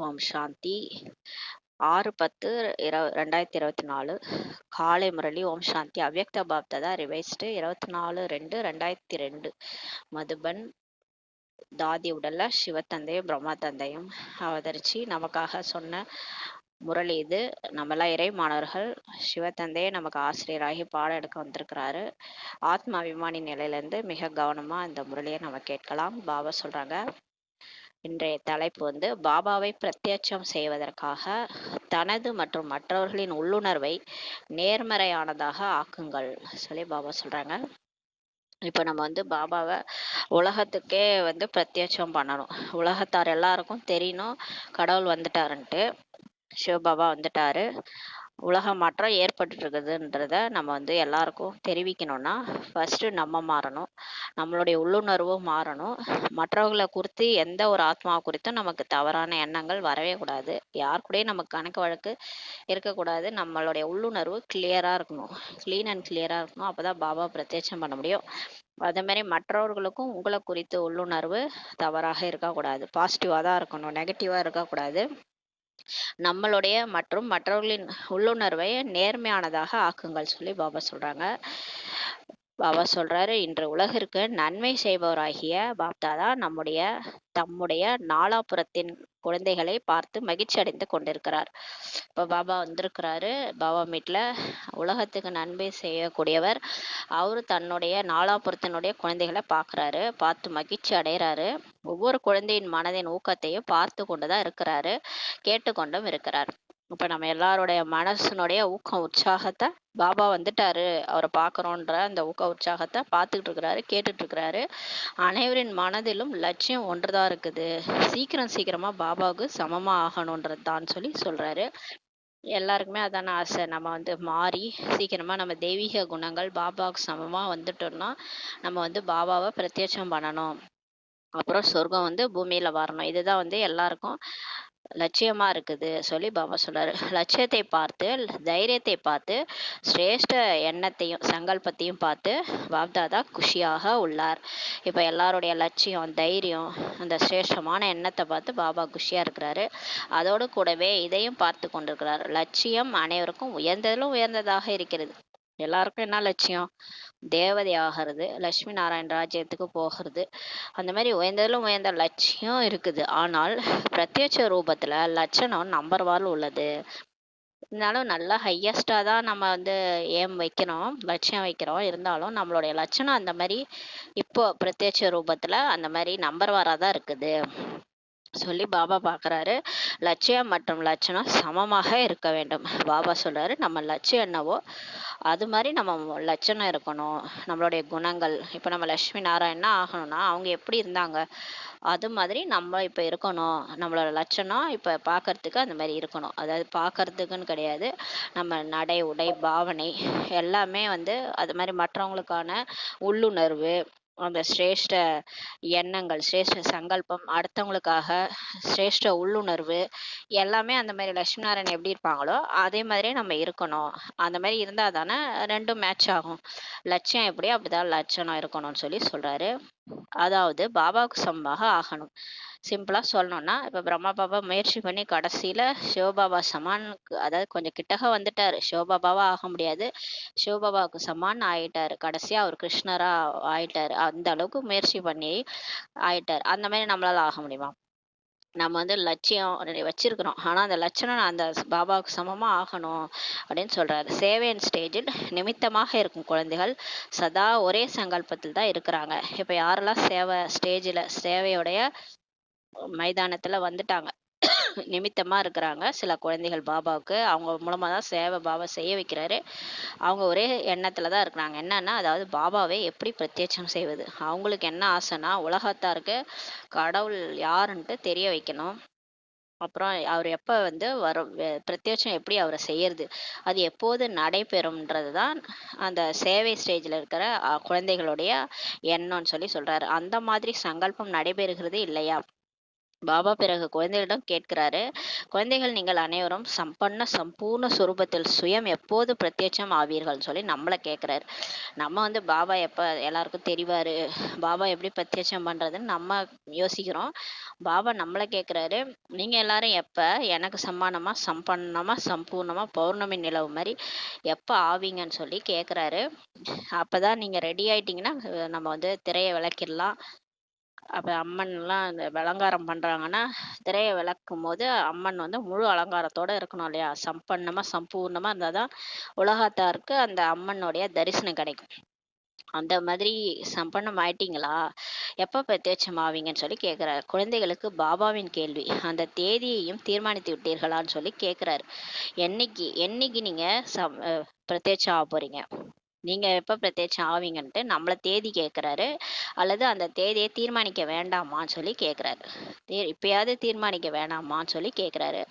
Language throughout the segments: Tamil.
ஓம் சாந்தி. 6/10/2024 காலை முரளி. ஓம் சாந்தி. அவ்யக்த பாப்ததா ரிவைஸ்டு 24/2/2002 மதுபன். தாதி உடல்ல சிவத்தந்தையும் பிரம்மா தந்தையும் அவதரிச்சு நமக்காக சொன்ன முரளி இது. நம்மளாம் இறை மாணவர்கள். சிவத்தந்தையே நமக்கு ஆசிரியராகி பாடம் எடுக்க வந்திருக்கிறாரு. ஆத்ம அபிமானி நிலையிலேருந்து மிக கவனமா இந்த முரளியை நம்ம கேட்கலாம். பாபா சொல்றாங்க, இன்றைய தலைப்பு பாபாவை பிரத்யட்சம் செய்வதற்காக தனது மற்றும் மற்றவர்களின் உள்ளுணர்வை நேர்மறையானதாக ஆக்குங்கள் சொல்லி பாபா சொல்றாங்க. இப்போ நம்ம பாபாவை உலகத்துக்கே பிரத்யட்சம் பண்ணணும். உலகத்தார் எல்லாருக்கும் தெரியணும் கடவுள் வந்துட்டாருன்ட்டு. சிவபாபா வந்துட்டாரு, உலக மாற்றம் ஏற்பட்டு இருக்குதுன்றத நம்ம எல்லாருக்கும் தெரிவிக்கணும்னா ஃபர்ஸ்ட் நம்ம மாறணும், நம்மளுடைய உள்ளுணர்வும் மாறணும். மற்றவர்களை குறித்து எந்த ஒரு ஆத்மாவை குறித்தும் நமக்கு தவறான எண்ணங்கள் வரவே கூடாது. யார் கூடயும் நமக்கு கணக்கு வழக்கு இருக்கக்கூடாது. நம்மளுடைய உள்ளுணர்வு கிளியராக இருக்கணும், க்ளீன் அண்ட் கிளியராக இருக்கணும். அப்போதான் பாபா பிரத்யட்சம் பண்ண முடியும். அதே மாதிரி மற்றவர்களுக்கும் உங்களை குறித்து உள்ளுணர்வு தவறாக இருக்கக்கூடாது, பாசிட்டிவாக தான் இருக்கணும், நெகட்டிவாக இருக்கக்கூடாது. நம்மளுடைய மற்றும் மற்றவர்களின் உள்ளுணர்வை நேர்மையானதாக ஆக்குங்கள் சொல்லி பாபா சொல்றாங்க. பாபா சொல்றாரு, இன்று உலகிற்கு நன்மை செய்பவராகிய பாப்தாதா தம்முடைய நாலாபுரத்தின் குழந்தைகளை பார்த்து மகிழ்ச்சி அடைந்து கொண்டிருக்கிறார். இப்போ பாபா வந்திருக்கிறாரு. பாபா மீட்ல உலகத்துக்கு நன்மை செய்யக்கூடியவர். அவரு தன்னுடைய நாலாபுரத்தினுடைய குழந்தைகளை பார்த்து மகிழ்ச்சி அடைகிறாரு. ஒவ்வொரு குழந்தையின் மனதின் ஊக்கத்தையும் பார்த்து கொண்டுதான் இருக்கிறாரு, கேட்டுக்கொண்டும் இருக்கிறார். இப்போ நம்ம எல்லாருடைய மனசனுடைய ஊக்கம் உற்சாகத்தை பாபா வந்துட்டாரு, அவரை பார்க்குறோன்ற அந்த ஊக்க உற்சாகத்தை பார்த்துக்கிட்டு இருக்கிறாரு, கேட்டுட்டு இருக்கிறாரு. அனைவரின் மனதிலும் லட்சியம் ஒன்றுதான் இருக்குது, சீக்கிரமா பாபாவுக்கு சமமாக ஆகணுன்றது தான் சொல்லி சொல்றாரு. எல்லாருக்குமே அதான ஆசை, நம்ம மாறி சீக்கிரமா நம்ம தெய்வீக குணங்கள் பாபாவுக்கு சமமா வந்துட்டோம்னா நம்ம பாபாவை பிரத்யட்சம் பண்ணணும், அப்புறம் சொர்க்கம் பூமியில வரணும். இதுதான் எல்லாருக்கும் லட்சியமா இருக்குது சொல்லி பாபா சொல்றாரு. லட்சியத்தை பார்த்து, தைரியத்தை பார்த்து, சிரேஷ்ட எண்ணத்தையும் சங்கல்பத்தையும் பார்த்து பாப்தாதா குஷியாக உள்ளார். இப்போ எல்லாருடைய லட்சியம், தைரியம், அந்த சிரேஷ்டமான எண்ணத்தை பார்த்து பாபா குஷியா இருக்கிறாரு. அதோடு கூடவே இதையும் பார்த்து கொண்டிருக்கிறார். லட்சியம் அனைவருக்கும் உயர்ந்ததிலும் உயர்ந்ததாக இருக்கிறது. எல்லாருக்கும் என்ன லட்சியம்? தேவதை ஆகிறது, லட்சுமி நாராயண ராஜ்யத்துக்கு போகிறது. அந்த மாதிரி உயர்ந்ததிலும் உயர்ந்த லட்சியம் இருக்குது. ஆனால் பிரத்யட்ச ரூபத்துல லட்சணம் நம்பர் 1 உள்ளது. இருந்தாலும் நல்லா ஹையஸ்டா தான் நம்ம ஏம் வைக்கிறோம், லட்சியம் வைக்கிறோம். இருந்தாலும் நம்மளுடைய லட்சணம் அந்த மாதிரி இப்போ பிரத்யட்ச ரூபத்துல அந்த மாதிரி நம்பர் 1 தான் இருக்குது சொல்லி பாபா பார்க்குறாரு. லட்சியம் மற்றும் லட்சணம் சமமாக இருக்க வேண்டும். பாபா சொல்றாரு, நம்ம லட்சியம் என்னவோ அது மாதிரி நம்ம லட்சணம் இருக்கணும். நம்மளுடைய குணங்கள், இப்போ நம்ம லட்சுமி நாராயணா ஆகணும்னா அவங்க எப்படி இருந்தாங்க அது மாதிரி நம்ம இப்போ இருக்கணும். நம்மளோட லட்சணம் இப்போ பார்க்கறதுக்கு அந்த மாதிரி இருக்கணும். அதாவது பார்க்கறதுக்குன்னு கிடையாது, நம்ம நடை உடை பாவனை எல்லாமே அது மாதிரி மற்றவங்களுக்கான உள்ளுணர்வு, அந்த சிரேஷ்ட எண்ணங்கள், சிரேஷ்ட சங்கல்பம், அடுத்தவங்களுக்காக சிரேஷ்ட உள்ளுணர்வு எல்லாமே அந்த மாதிரி லட்சுமி நாராயணன் எப்படி இருப்பாங்களோ அதே மாதிரியே நம்ம இருக்கணும். அந்த மாதிரி இருந்தால் தானே ரெண்டும் மேட்ச் ஆகும். லட்சியம் எப்படியோ அப்படிதான் லட்சணம் இருக்கணும்னு சொல்லி சொல்றாரு. அதாவது பாபாவுக்கு சமமாக ஆகணும். சிம்பிளா சொல்லணும்னா, இப்ப பிரம்மா பாபா முயற்சி பண்ணி கடைசியில சிவபாபா சமானுக்கு, அதாவது கொஞ்சம் கிட்டக வந்துட்டாரு, சிவபாபாவா ஆக முடியாது, சிவபாபாவுக்கு சமான் ஆயிட்டாரு. கடைசியா அவர் கிருஷ்ணரா ஆயிட்டாரு. அந்த அளவுக்கு முயற்சி பண்ணி ஆயிட்டாரு. அந்த மாதிரி நம்மளால ஆக முடியுமா? நம்ம லட்சியம் வச்சிருக்கிறோம், ஆனா அந்த லட்சணம் அந்த பாபாவுக்கு சமமா ஆகணும் அப்படின்னு சொல்றாரு. சேவையின் ஸ்டேஜில் நிமித்தமாக இருக்கும் குழந்தைகள் சதா ஒரே சங்கல்பத்தில் தான் இருக்கிறாங்க. இப்ப யாரெல்லாம் சேவையுடைய மைதானத்துல வந்துட்டாங்க, நிமித்தமா இருக்கிறாங்க சில குழந்தைகள் பாபாவுக்கு, அவங்க மூலமா தான் சேவை பாபா செய்ய வைக்கிறாரு. அவங்க ஒரே எண்ணத்துல தான் இருக்கிறாங்க. என்னன்னா, அதாவது பாபாவை எப்படி பிரத்யட்சம் செய்வது. அவங்களுக்கு என்ன ஆசைன்னா, உலகத்தாருக்கு கடவுள் யாருன்ட்டு தெரிய வைக்கணும். அப்புறம் அவர் எப்ப பிரத்யட்சம் எப்படி அவரை செய்யறது, அது எப்போது நடைபெறும்ன்றது தான் அந்த சேவை ஸ்டேஜ்ல இருக்கிற குழந்தைகளுடைய எண்ணம்னு சொல்லி சொல்றாரு. அந்த மாதிரி சங்கல்பம் நடைபெறுகிறது இல்லையா? பாபா பிறகு குழந்தைகளிடம் கேட்கிறாரு, குழந்தைகள் நீங்கள் அனைவரும் சம்பன்ன சம்பூர்ண சுரூபத்தில் சுயம் எப்போது பிரத்யட்சம் ஆவீர்கள்னு சொல்லி நம்மளை கேட்குறாரு. நம்ம வந்து பாபா எப்போ எல்லாருக்கும் தெரிவாரு, பாபா எப்படி பிரத்யட்சம் பண்ணுறதுன்னு நம்ம யோசிக்கிறோம். பாபா நம்மளை கேட்குறாரு, நீங்கள் எல்லாரும் எப்போ எனக்கு சம்மானமாக சம்பன்னமாக சம்பூர்ணமாக பௌர்ணமி நிலவு மாதிரி எப்போ ஆவீங்கன்னு சொல்லி கேட்குறாரு. அப்போ தான் நீங்கள் ரெடி ஆயிட்டீங்கன்னா நம்ம வந்து திரையை விளக்கிடலாம். அப்போ அம்மன்லாம் இந்த அலங்காரம் பண்ணுறாங்கன்னா திரையை விளக்கும் போது அம்மன் வந்து முழு அலங்காரத்தோடு இருக்கணும் இல்லையா, சம்பன்னமாக சம்பூர்ணமாக இருந்தால் தான் உலகத்தாருக்கு அந்த அம்மனுடைய தரிசனம் கிடைக்கும். அந்த மாதிரி சம்பன்னம் ஆயிட்டீங்களா, எப்போ பிரத்யட்சம் ஆவீங்கன்னு சொல்லி கேட்குறாரு. குழந்தைகளுக்கு பாபாவின் கேள்வி, அந்த தேதியையும் தீர்மானித்து விட்டீர்களான்னு சொல்லி கேட்குறாரு. என்னைக்கு என்னைக்கு நீங்கள் பிரத்யட்சம் ஆக போகிறீங்க, நீங்கள் எப்போ பிரத்யட்சம் ஆவீங்கன்ட்டு நம்மளை தேதி கேட்குறாரு. அல்லது அந்த தேதியை தீர்மானிக்க வேண்டாமான்னு சொல்லி கேட்குறாரு. இப்பயாவது தீர்மானிக்க வேண்டாமான்னு சொல்லி கேட்குறாரு.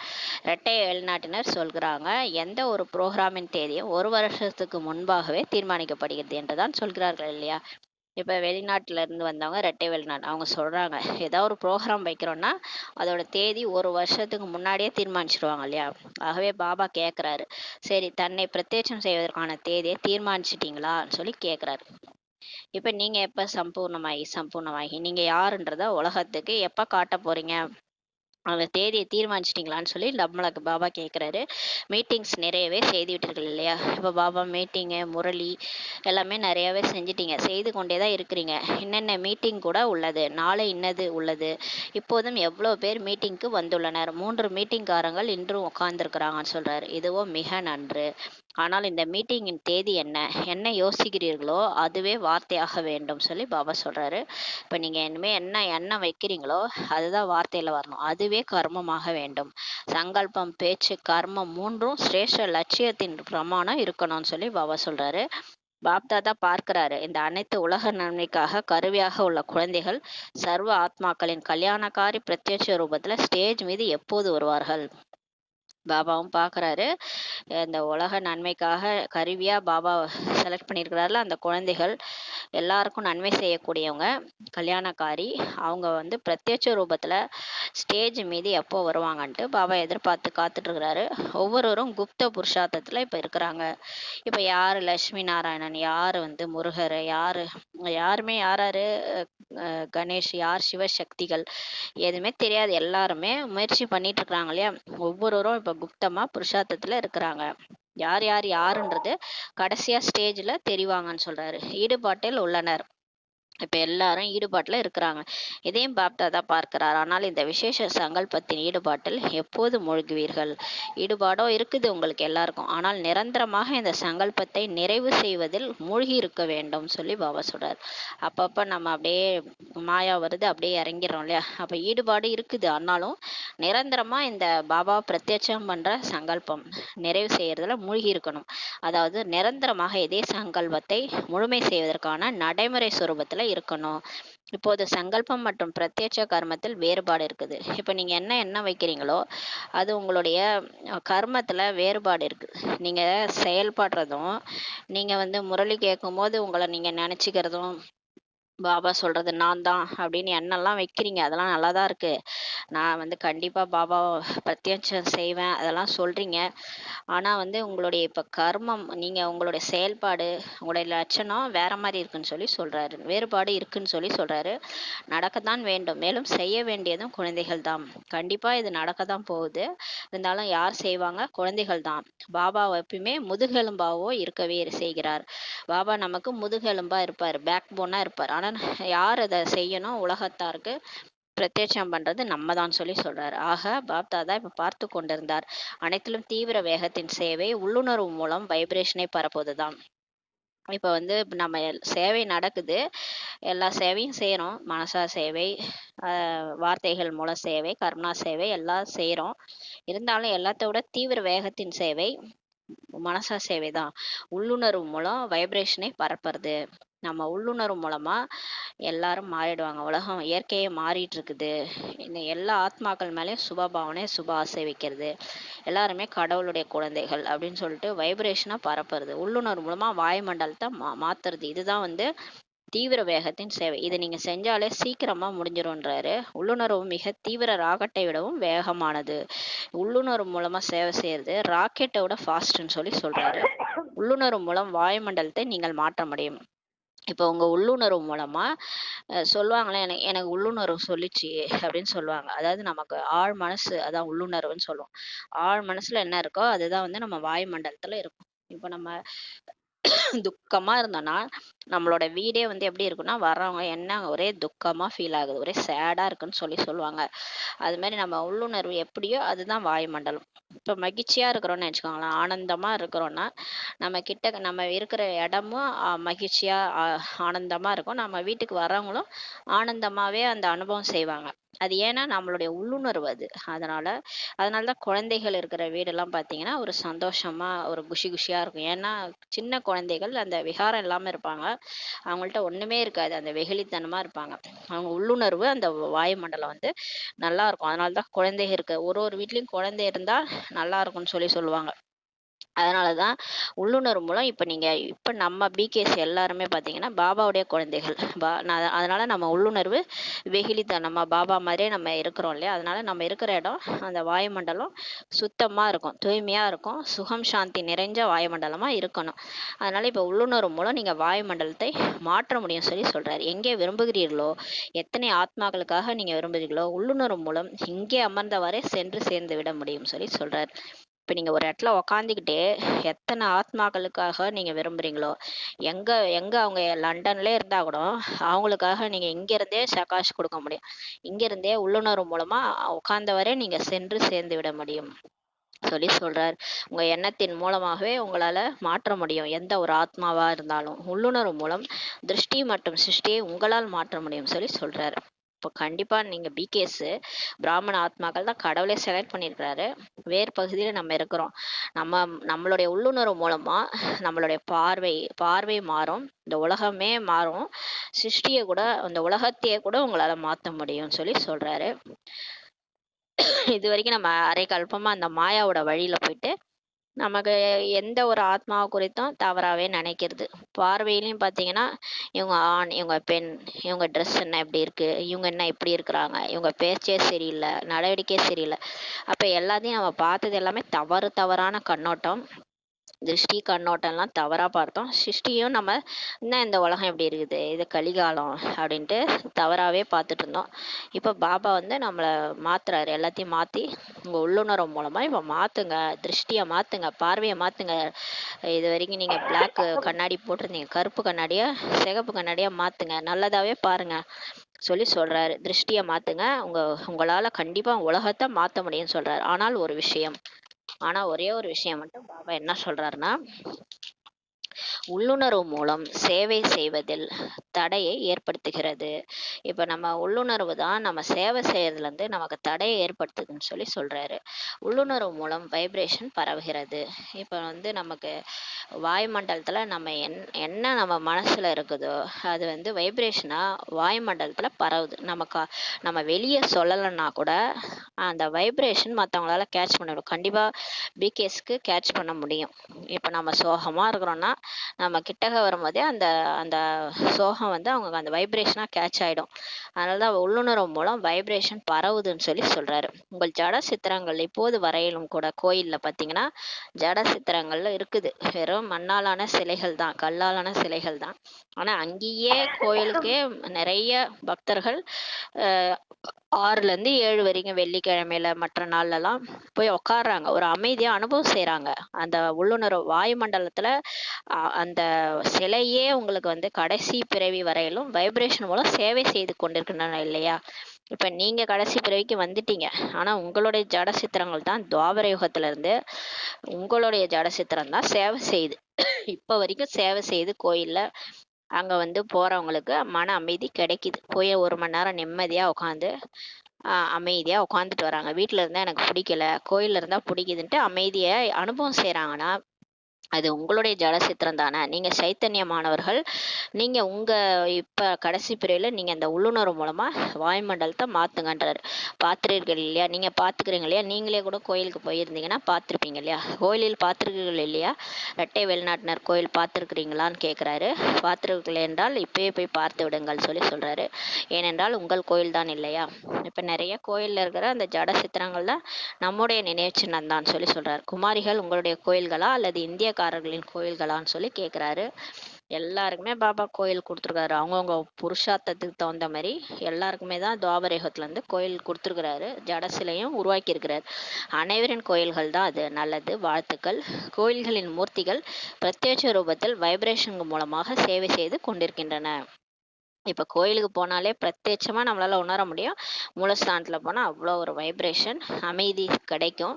இரட்டை வெளிநாட்டினர் சொல்கிறாங்க, எந்த ஒரு ப்ரோக்ராமின் தேதியும் 1 வருஷத்துக்கு முன்பாகவே தீர்மானிக்கப்படுகிறது என்று தான் சொல்கிறார்கள் இல்லையா. இப்போ வெளிநாட்டில இருந்து வந்தவங்க இரட்டை வெளிநாடு அவங்க சொல்கிறாங்க, ஏதாவது ஒரு ப்ரோக்ராம் வைக்கிறோன்னா அதோட தேதி 1 வருஷத்துக்கு முன்னாடியே தீர்மானிச்சிடுவாங்க இல்லையா. ஆகவே பாபா கேட்குறாரு, சரி தன்னை பிரத்யட்சம் செய்வதற்கான தேதியை தீர்மானிச்சிட்டிங்களான்னு சொல்லி கேட்குறாரு. இப்போ நீங்கள் எப்போ சம்பூர்ணமாகி நீங்கள் யாருன்றத உலகத்துக்கு எப்போ காட்ட போகிறீங்க, அந்த தேதியை தீர்மானிச்சிட்டிங்களான்னு சொல்லி நம்மளுக்கு பாபா கேட்குறாரு. மீட்டிங்ஸ் நிறையவே செய்து விட்டீர்கள் இல்லையா. இப்போ பாபா மீட்டிங்கு முரளி எல்லாமே நிறையாவே செஞ்சிட்டீங்க, செய்து கொண்டே தான் இருக்கிறீங்க. என்னென்ன மீட்டிங் கூட உள்ளது, நாளை இன்னது உள்ளது. இப்போதும் எவ்வளோ பேர் மீட்டிங்க்கு வந்துள்ளனர், 3 மீட்டிங்காரங்கள் இன்றும் உட்கார்ந்துருக்குறாங்கன்னு சொல்கிறாரு. இதுவோ மிக நன்று. ஆனால் இந்த மீட்டிங்கின் தேதி என்ன யோசிக்கிறீர்களோ அதுவே வார்த்தையாக வேண்டும் சொல்லி பாபா சொல்கிறாரு. இப்போ நீங்கள் இனிமேல் என்ன எண்ணம் வைக்கிறீங்களோ அதுதான் வார்த்தையில் வரணும், அதுவே கர்மமாக வேண்டும். சங்கல்பம் பேச்சு கர்மம் 3ம் சிரேஷ்ட லட்சியத்தின் பிரமாணம் இருக்கணும்னு சொல்லி பாபா சொல்கிறாரு. பாப்தாதா பார்க்கிறாரு, இந்த அனைத்து உலக நன்மைக்காக கருவியாக உள்ள குழந்தைகள் சர்வ ஆத்மாக்களின் கல்யாணக்காரி பிரத்யட்ச ரூபத்தில் ஸ்டேஜ் மீது எப்போது வருவார்கள். பாபாவும் பார்க்குறாரு, இந்த உலக நன்மைக்காக கருவியாக பாபா செலக்ட் பண்ணியிருக்கிறாருல அந்த குழந்தைகள் எல்லாருக்கும் நன்மை செய்யக்கூடியவங்க கல்யாணக்காரி, அவங்க வந்து பிரத்யட்ச ரூபத்தில் ஸ்டேஜ் மீது எப்போ வருவாங்கன்ட்டு பாபா எதிர்பார்த்து காத்துட்ருக்கிறாரு. ஒவ்வொருவரும் குப்த புருஷார்த்தத்தில் இப்போ இருக்கிறாங்க. இப்போ யார் லட்சுமி நாராயணன், யார் வந்து முருகர், யாருமே யாராரு கணேஷ், யார் சிவசக்திகள் எதுவுமே தெரியாது. எல்லாருமே முயற்சி பண்ணிட்டு இருக்கிறாங்க இல்லையா. ஒவ்வொருவரும் இப்போ குப்தமாக புருஷார்த்தத்தில் இருக்கிறாங்க. யார் யார் யாருன்றது கடைசியாக ஸ்டேஜில் தெரிவாங்கன்னு சொல்கிறாரு. ஈடுபாட்டில் உள்ளனர், இப்போ எல்லாரும் ஈடுபாட்டில் இருக்கிறாங்க. இதையும் பாப்தாதா பார்க்கிறார். ஆனால் இந்த விசேஷ சங்கல்பத்தின் ஈடுபாட்டில் எப்போது மூழ்குவீர்கள். ஈடுபாடோ இருக்குது உங்களுக்கு எல்லாருக்கும், ஆனால் நிரந்தரமாக இந்த சங்கல்பத்தை நிறைவு செய்வதில் மூழ்கி இருக்க வேண்டும் சொல்லி பாபா சொல்கிறார். அப்பப்போ நம்ம அப்படியே மாயா வருது அப்படியே இறங்கிடுறோம் இல்லையா. அப்போ ஈடுபாடு இருக்குது, ஆனாலும் நிரந்தரமாக இந்த பாபா பிரத்யட்சம் பண்ணுற சங்கல்பம் நிறைவு செய்யறதுல மூழ்கி இருக்கணும். அதாவது நிரந்தரமாக இதே சங்கல்பத்தை முழுமை செய்வதற்கான நடைமுறை சுரூபத்தில் இருக்கணும். இப்போது சங்கல்பம் மற்றும் பிரத்யட்ச கர்மத்தில் வேறுபாடு இருக்குது. இப்போ நீங்கள் என்ன வைக்கிறீங்களோ அது உங்களுடைய கர்மத்தில் வேறுபாடு இருக்குது. நீங்கள் செயல்படுறதும் நீங்கள் வந்து முரளி கேட்கும்போது உங்களை நீங்கள் நினச்சிக்கிறதும் பாபா சொல்கிறது நான் தான் அப்படின்னு எண்ணெல்லாம் வைக்கிறீங்க, அதெல்லாம் நல்லா தான் இருக்குது. நான் வந்து கண்டிப்பாக பாபா பிரத்யட்சம் செய்வேன் அதெல்லாம் சொல்கிறீங்க. ஆனால் வந்து உங்களுடைய இப்போ கர்மம், நீங்கள் உங்களுடைய செயல்பாடு உங்களுடைய லட்சணம் வேறு மாதிரி இருக்குன்னு சொல்லி சொல்கிறாரு, வேறுபாடு இருக்குன்னு சொல்லி சொல்கிறாரு. நடக்கத்தான் வேண்டும், மேலும் செய்ய வேண்டியதும் குழந்தைகள் தான். கண்டிப்பாக இது நடக்க தான் போகுது. இருந்தாலும் யார் செய்வாங்க, குழந்தைகள் தான். பாபா எப்பயுமே முதுகெலும்பாவோ இருக்கவே செய்கிறார். பாபா நமக்கு முதுகெலும்பாக இருப்பார், பேக் போனாக இருப்பார். ஆனால் யார் அதை செய்யணும், உலகத்தாருக்கு பிரத்யட்சம் பண்றது நம்ம தான் சொல்லி சொல்றாரு. ஆக பாப்தாதா இப்ப பார்த்து கொண்டிருந்தார். அனைத்திலும் தீவிர வேகத்தின் சேவை உள்ளுணர்வு மூலம் வைப்ரேஷனை பரப்புவதுதான். இப்போ வந்து நம்ம சேவை நடக்குது, எல்லா சேவையும் செய்கிறோம். மனசா சேவை, வார்த்தைகள் மூல சேவை, கருணா சேவை எல்லாம் செய்கிறோம். இருந்தாலும் எல்லாத்த விட தீவிர வேகத்தின் சேவை மனசா சேவை தான். உள்ளுணர்வு மூலம் வைப்ரேஷனை பரப்புறது. நம்ம உள்ளுணர்வு மூலமா எல்லாரும் மாறிடுவாங்க. உலகம் இயற்கையே மாறிட்டு இருக்குது. இந்த எல்லா ஆத்மாக்கள் மேலேயும் சுபபாவனை சுப ஆசை வைக்கிறது. எல்லாருமே கடவுளுடைய குழந்தைகள் அப்படின்னு சொல்லிட்டு வைப்ரேஷனாக பரப்புறது. உள்ளுணர்வு மூலமா வாயுமண்டலத்தை மாத்துறது. இதுதான் வந்து தீவிர வேகத்தின் சேவை. இதை நீங்க செஞ்சாலே சீக்கிரமா முடிஞ்சிரும்ன்றாரு. உள்ளுணர்வு மிக தீவிர ராக்கெட்டை விடவும் வேகமானது. உள்ளுணர்வு மூலமா சேவை செய்யறது ராக்கெட்டை விட ஃபாஸ்ட்னு சொல்லி சொல்றாரு. உள்ளுணர்வு மூலம் வாயுமண்டலத்தை நீங்கள் மாற்ற முடியும். இப்போ உங்க உள்ளுணர்வு மூலமா சொல்லுவாங்களே, எனக்கு எனக்கு உள்ளுணர்வு சொல்லிச்சு அப்படின்னு சொல்லுவாங்க. அதாவது நமக்கு ஆழ் மனசு, அதான் உள்ளுணர்வுன்னு சொல்லுவோம். ஆழ் மனசுல என்ன இருக்கோ அதுதான் வந்து நம்ம வாயுமண்டலத்துல இருக்கும். இப்போ நம்ம துக்கமா இருந்தோம்னா நம்மளோட வீடே வந்து எப்படி இருக்குன்னா, வர்றவங்க என்ன ஒரே துக்கமா ஃபீல் ஆகுது, ஒரே சேடா இருக்குன்னு சொல்லுவாங்க. அது மாதிரி நம்ம உள்ளுணர்வு எப்படியோ அதுதான் வாயுமண்டலம். இப்போ மகிழ்ச்சியா இருக்கிறோம்னு நினச்சிக்கோங்களேன், ஆனந்தமா இருக்கிறோம்னா நம்ம கிட்ட நம்ம இருக்கிற இடமும் மகிழ்ச்சியா ஆனந்தமா இருக்கும். நம்ம வீட்டுக்கு வர்றவங்களும் ஆனந்தமாவே அந்த அனுபவம் செய்வாங்க. அது ஏன்னா நம்மளுடைய உள்ளுணர்வு அது. அதனாலதான் குழந்தைகள் இருக்கிற வீடெல்லாம் பார்த்தீங்கன்னா ஒரு சந்தோஷமா ஒரு குஷி குஷியா இருக்கும். ஏன்னா சின்ன குழந்தைகள் அந்த விகாரம் இல்லாம இருப்பாங்க. அவங்கள்ட்ட ஒண்ணுமே இருக்காது, அந்த வெகுளித்தனமா இருப்பாங்க. அவங்க உள்ளுணர்வு அந்த வாயுமண்டலம் வந்து நல்லா இருக்கும். அதனாலதான் குழந்தைகள் இருக்க ஒரு வீட்லயும் குழந்தை இருந்தா நல்லா இருக்கும்னு சொல்லுவாங்க. அதனாலதான் உள்ளுணர்வு மூலம் இப்ப நம்ம பிகேஸ் எல்லாருமே பாத்தீங்கன்னா பாபாவுடைய குழந்தைகள். அதனால நம்ம உள்ளுணர்வு வெகுளித்தனமா பாபா மாதிரியே நம்ம இருக்கிறோம் இல்லையா, அதனால நம்ம இருக்கிற இடம் அந்த வாயுமண்டலம் சுத்தமா இருக்கும், தூய்மையா இருக்கும், சுகம் சாந்தி நிறைஞ்ச வாயுமண்டலமா இருக்கணும். அதனால இப்ப உள்ளுணர்வு மூலம் நீங்க வாயுமண்டலத்தை மாற்ற முடியும் சொல்றாரு. எங்கே விரும்புகிறீர்களோ, எத்தனை ஆத்மாக்களுக்காக நீங்க விரும்புகிறீர்களோ, உள்ளுணர்வு மூலம் இங்கே அமர்ந்தவரை சென்று சேர்ந்து விட முடியும் சொல்றாரு. இப்ப நீங்க ஒரு இடத்துல உக்காந்துக்கிட்டே எத்தனை ஆத்மாக்களுக்காக நீங்க விரும்புறீங்களோ, எங்க எங்க அவங்க லண்டன்ல இருந்தா கூட அவங்களுக்காக நீங்க இங்க இருந்தே சகாஷ் கொடுக்க முடியும். இங்க இருந்தே உள்ளுணர்வு மூலமா உட்கார்ந்தவரை நீங்க சென்று சேர்ந்து விட முடியும் சொல்றார். உங்க எண்ணத்தின் மூலமாகவே உங்களால மாற்ற முடியும் எந்த ஒரு ஆத்மாவா இருந்தாலும். உள்ளுணர்வு மூலம் திருஷ்டி மற்றும் சிருஷ்டியை உங்களால் மாற்ற முடியும் சொல்றாரு. இப்போ கண்டிப்பா நீங்க பிகேஸ் பிராமண ஆத்மாக்கள் தான் கடவுளே செலக்ட் பண்ணியிருக்கிறாரு. வேறு பகுதியில நம்ம இருக்கிறோம். நம்மளுடைய உள்ளுணர்வு மூலமா நம்மளுடைய பார்வை மாறும், இந்த உலகமே மாறும், சிருஷ்டியை கூட, அந்த உலகத்தையே கூட உங்களால மாத்த முடியும் சொல்றாரு. இது வரைக்கும் நம்ம அரை கல்பமா அந்த மாயாவோட வழியில போயிட்டு நமக்கு எந்த ஒரு ஆத்மாவை குறித்தும் தவறாவே நினைக்கிறது. பார்வையிலையும் பார்த்தீங்கன்னா இவங்க ஆண், இவங்க பெண், இவங்க ட்ரெஸ் என்ன இப்படி இருக்கு, இவங்க என்ன இப்படி இருக்கிறாங்க, இவங்க பேச்சே சரியில்லை, நடவடிக்கையே சரியில்லை. அப்போ எல்லாத்தையும் நம்ம பார்த்தது எல்லாமே தவறான கண்ணோட்டம், திருஷ்டி கண்ணோட்டம்லாம் தவறா பார்த்தோம். சிருஷ்டியும் நம்ம என்ன இந்த உலகம் எப்படி இருக்குது, இது கலிகாலம் அப்படின்ட்டு தவறாவே பார்த்துட்டு இருந்தோம். இப்போ பாபா வந்து நம்மளை மாத்துறாரு, எல்லாத்தையும் மாற்றி உங்கள் உள்ளுணர்வு மூலமாக இப்போ மாற்றுங்க, திருஷ்டியை மாற்றுங்க, பார்வையை மாற்றுங்க. இது வரைக்கும் நீங்கள் பிளாக் கண்ணாடி போட்டிருந்தீங்க, கருப்பு கண்ணாடியா சிகப்பு கண்ணாடியா மாற்றுங்க, நல்லதாகவே பாருங்க சொல்றாரு. திருஷ்டியை மாற்றுங்க, உங்களால் கண்டிப்பாக உலகத்தை மாற்ற முடியும்னு சொல்கிறாரு. ஆனால் ஒரே ஒரு விஷயம் மட்டும் பாபா என்ன சொல்றாருன்னா, உள்ளுணர்வு மூலம் சேவை செய்வதில் தடையை ஏற்படுத்துகிறது. இப்ப நம்ம உள்ளுணர்வு தான் நம்ம சேவை செய்யறதுல இருந்து நமக்கு தடையை ஏற்படுத்துதுன்னு சொல்றாரு. உள்ளுணர்வு மூலம் வைப்ரேஷன் பரவுகிறது. இப்ப வந்து நமக்கு வாயுமண்டலத்துல நம்ம என்ன நம்ம மனசுல இருக்குதோ அது வந்து வைப்ரேஷனா வாயுமண்டலத்துல பரவுது. நம்ம வெளியே சொல்லலைன்னா கூட அந்த வைப்ரேஷன் மற்றவங்களால கேட்ச் பண்ண முடியும். கண்டிப்பா பிகேஸ்க்கு கேட்ச் பண்ண முடியும். இப்ப நம்ம சோகமா இருக்கிறோம்னா நம்ம கிட்டக வரும்போதே அந்த அந்த சோகம் வந்து அவங்க அந்த வைப்ரேஷனா கேட்ச் ஆயிடும். அதனாலதான் உள்ளுணர்வு மூலம் வைப்ரேஷன் பரவுதுன்னு சொல்றாரு. உங்கள் ஜட சித்திரங்கள் இப்போது வரையிலும் கூட கோயில்ல பாத்தீங்கன்னா ஜட சித்திரங்கள்ல இருக்குது, வெறும் மண்ணாலான சிலைகள் தான், கல்லாலான சிலைகள் தான். ஆனா அங்கேயே கோயிலுக்கே நிறைய பக்தர்கள் 6ல இருந்து 7 வரைக்கும் வெள்ளிக்கிழமையில மற்ற நாள்ல எல்லாம் போய் உக்காடுறாங்க, ஒரு அமைதியா அனுபவம் செய்யறாங்க. அந்த உள்ளுணர்வு வாயுமண்டலத்துல அந்த சிலையே உங்களுக்கு வந்து கடைசி பிறவி வரையிலும் வைப்ரேஷன் மூலம் சேவை செய்து கொண்டிருக்கின்றன இல்லையா. இப்ப நீங்க கடைசி பிறவிக்கு வந்துட்டீங்க, ஆனா உங்களுடைய ஜட சித்திரங்கள் தான் துவாபர யுகத்துல இருந்து உங்களுடைய ஜட சித்திரம் தான் சேவை செய்யுது. இப்ப வரைக்கும் சேவை செய்து கோயில்ல அங்க வந்து போறவங்களுக்கு மன அமைதி கிடைக்குது. போய் 1 மணி நேரம் நிம்மதியா உட்காந்து அமைதியா உட்காந்துட்டு வராங்க. வீட்டுல இருந்தா எனக்கு பிடிக்கல, கோயில்ல இருந்தா பிடிக்குதுன்ட்டு அமைதியை அனுபவம் செய்யறாங்கன்னா அது உங்களுடைய ஜட சித்திரம் தானே. நீங்க சைத்தன்யமானவர்கள். நீங்க உங்க இப்ப கடைசி பிறையில நீங்க அந்த உள்ளுணர்வு மூலமா வாயுமண்டலத்தை மாத்துங்கன்றாரு. பார்த்திருக்கீர்கள் இல்லையா? நீங்க பார்த்துக்கிறீங்க இல்லையா? நீங்களே கூட கோயிலுக்கு போயிருந்தீங்கன்னா பார்த்துருப்பீங்க இல்லையா? கோயிலில் பார்த்துருக்கீர்கள் இல்லையா? இரட்டை வெளிநாட்டினர் கோயில் பார்த்துருக்கிறீங்களான்னு கேட்குறாரு. பார்த்துருக்கீர்கள் என்றால் இப்பயே போய் பார்த்து விடுங்கள் சொல்லி சொல்றாரு. ஏனென்றால் உங்கள் கோயில் தான் இல்லையா? இப்ப நிறைய கோயில்ல இருக்கிற அந்த ஜட சித்திரங்கள்ல நம்முடைய நினைவு சின்னம் தான் சொல்லி சொல்றாரு. குமாரிகள் உங்களுடைய கோயில்களா அல்லது இந்தியக்காரர்களின் கோயில்களான்னு சொல்லி கேட்குறாரு. எல்லாருக்குமே பாபா கோயில் கொடுத்துருக்காரு. அவங்கவுங்க புருஷார்த்தத்துக்கு தகுந்த மாதிரி எல்லாருக்குமே தான் துவாபரயுகத்துல கோயில் கொடுத்துருக்கிறாரு. ஜட சிலையும் உருவாக்கி இருக்கிறார். அனைவரின் கோயில்கள் தான் அது. நல்லது, வாழ்த்துக்கள். கோயில்களின் மூர்த்திகள் பிரத்யட்ச ரூபத்தில் வைப்ரேஷன் மூலமாக சேவை செய்து கொண்டிருக்கின்றன. இப்போ கோயிலுக்கு போனாலே பிரத்யட்சமா நம்மளால உணர முடியும். மூலஸ்தானத்துல போனா அவ்வளோ ஒரு வைப்ரேஷன், அமைதி கிடைக்கும்.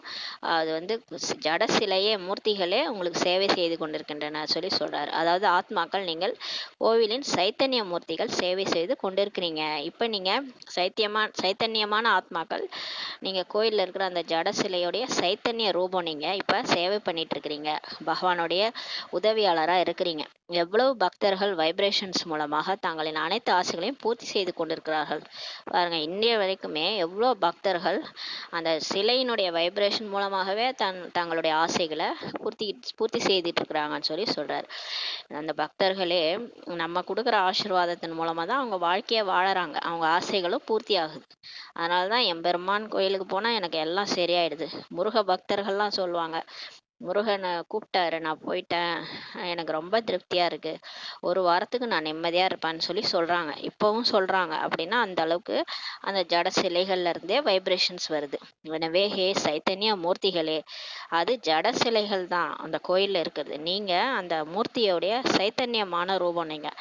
அது ஜட சிலையே, மூர்த்திகளே உங்களுக்கு சேவை செய்து கொண்டிருக்கின்றன சொல்லி சொல்றாரு. அதாவது ஆத்மாக்கள், நீங்கள் கோவிலின் சைத்தன்ய மூர்த்திகள் சேவை செய்து கொண்டிருக்கிறீங்க. இப்போ நீங்க சைத்தன்யமான ஆத்மாக்கள், நீங்க கோயில்ல இருக்கிற அந்த ஜட சிலையுடைய சைத்தன்ய ரூபம். நீங்க இப்ப சேவை பண்ணிட்டு இருக்கிறீங்க, பகவானுடைய உதவியாளரா இருக்கிறீங்க. எவ்வளவு பக்தர்கள் வைப்ரேஷன்ஸ் மூலமாக தங்களின் அனைத்து ஆசைகளையும் பூர்த்தி செய்து கொண்டிருக்கிறார்கள் பாருங்க. இந்திய வரைக்குமே எவ்வளோ பக்தர்கள் அந்த சிலையினுடைய வைப்ரேஷன் மூலமாகவே தங்களுடைய ஆசைகளை பூர்த்தி செய்துட்டு இருக்கிறாங்கன்னு சொல்லி சொல்றாரு. அந்த பக்தர்களே நம்ம கொடுக்குற ஆசீர்வாதத்தின் மூலமா தான் அவங்க வாழ்க்கைய வாழறாங்க. அவங்க ஆசைகளும் பூர்த்தி ஆகுது. அதனாலதான் எம்பெருமான் கோயிலுக்கு போனா எனக்கு எல்லாம் சரியாயிடுது. முருக பக்தர்கள்லாம் சொல்லுவாங்க, முருகனை கூப்பிட்டாரு, நான் போயிட்டேன், எனக்கு ரொம்ப திருப்தியா இருக்கு, ஒரு வாரத்துக்கு நான் நிம்மதியா இருப்பேன்னு சொல்லி சொல்றாங்க. இப்பவும் சொல்றாங்க. அப்படின்னா அந்த அளவுக்கு அந்த ஜட சிலைகள்ல இருந்தே வைப்ரேஷன்ஸ் வருது. எனவே ஹே சைத்தன்ய மூர்த்திகளே, அது ஜட சிலைகள் தான் அந்த கோயில்ல இருக்கிறது. நீங்க அந்த மூர்த்தியோடைய சைத்தன்யமான ரூபம். நீங்க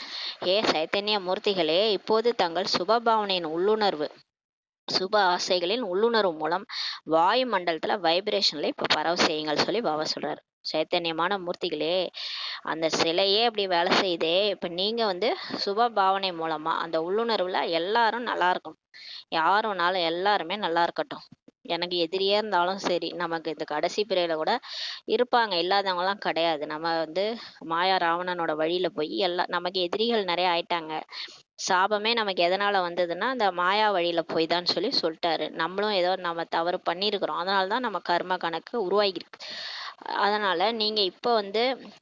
ஹே சைத்தன்ய மூர்த்திகளே, இப்போது தங்கள் சுபபாவனையின் உள்ளுணர்வு, சுப ஆசைகளின் உள்ளுணர்வு மூலம் வாயு மண்டலத்துல வைப்ரேஷன்ல இப்ப பரவ செய்யுங்கள் சொல்லி பாபா சொல்றாரு. சைத்தன்யமான மூர்த்திகளே, அந்த சிலையே அப்படி வேலை செய்யுதே, இப்ப நீங்க சுப பாவனை மூலமா அந்த உள்ளுணர்வுல எல்லாரும் நல்லா இருக்கணும். யாருனாலும் எல்லாருமே நல்லா இருக்கட்டும். எனக்கு எதிரியா இருந்தாலும் சரி, நமக்கு இந்த கடைசி பிறையில கூட இருப்பாங்க, இல்லாதவங்க எல்லாம் கிடையாது. நம்ம மாயா ராவணனோட வழியில போய் நமக்கு எதிரிகள் நிறைய ஆயிட்டாங்க. சாபமே நமக்கு எதனால வந்ததுன்னா அந்த மாயா வழியில போய் தான் சொல்லி சொல்லிட்டாரு. நம்மளும் ஏதோ நம்ம தவறு பண்ணியிருக்கிறோம், அதனாலதான் நம்ம கர்ம கணக்கு உருவாகிருக்கு. அதனால நீங்க இப்ப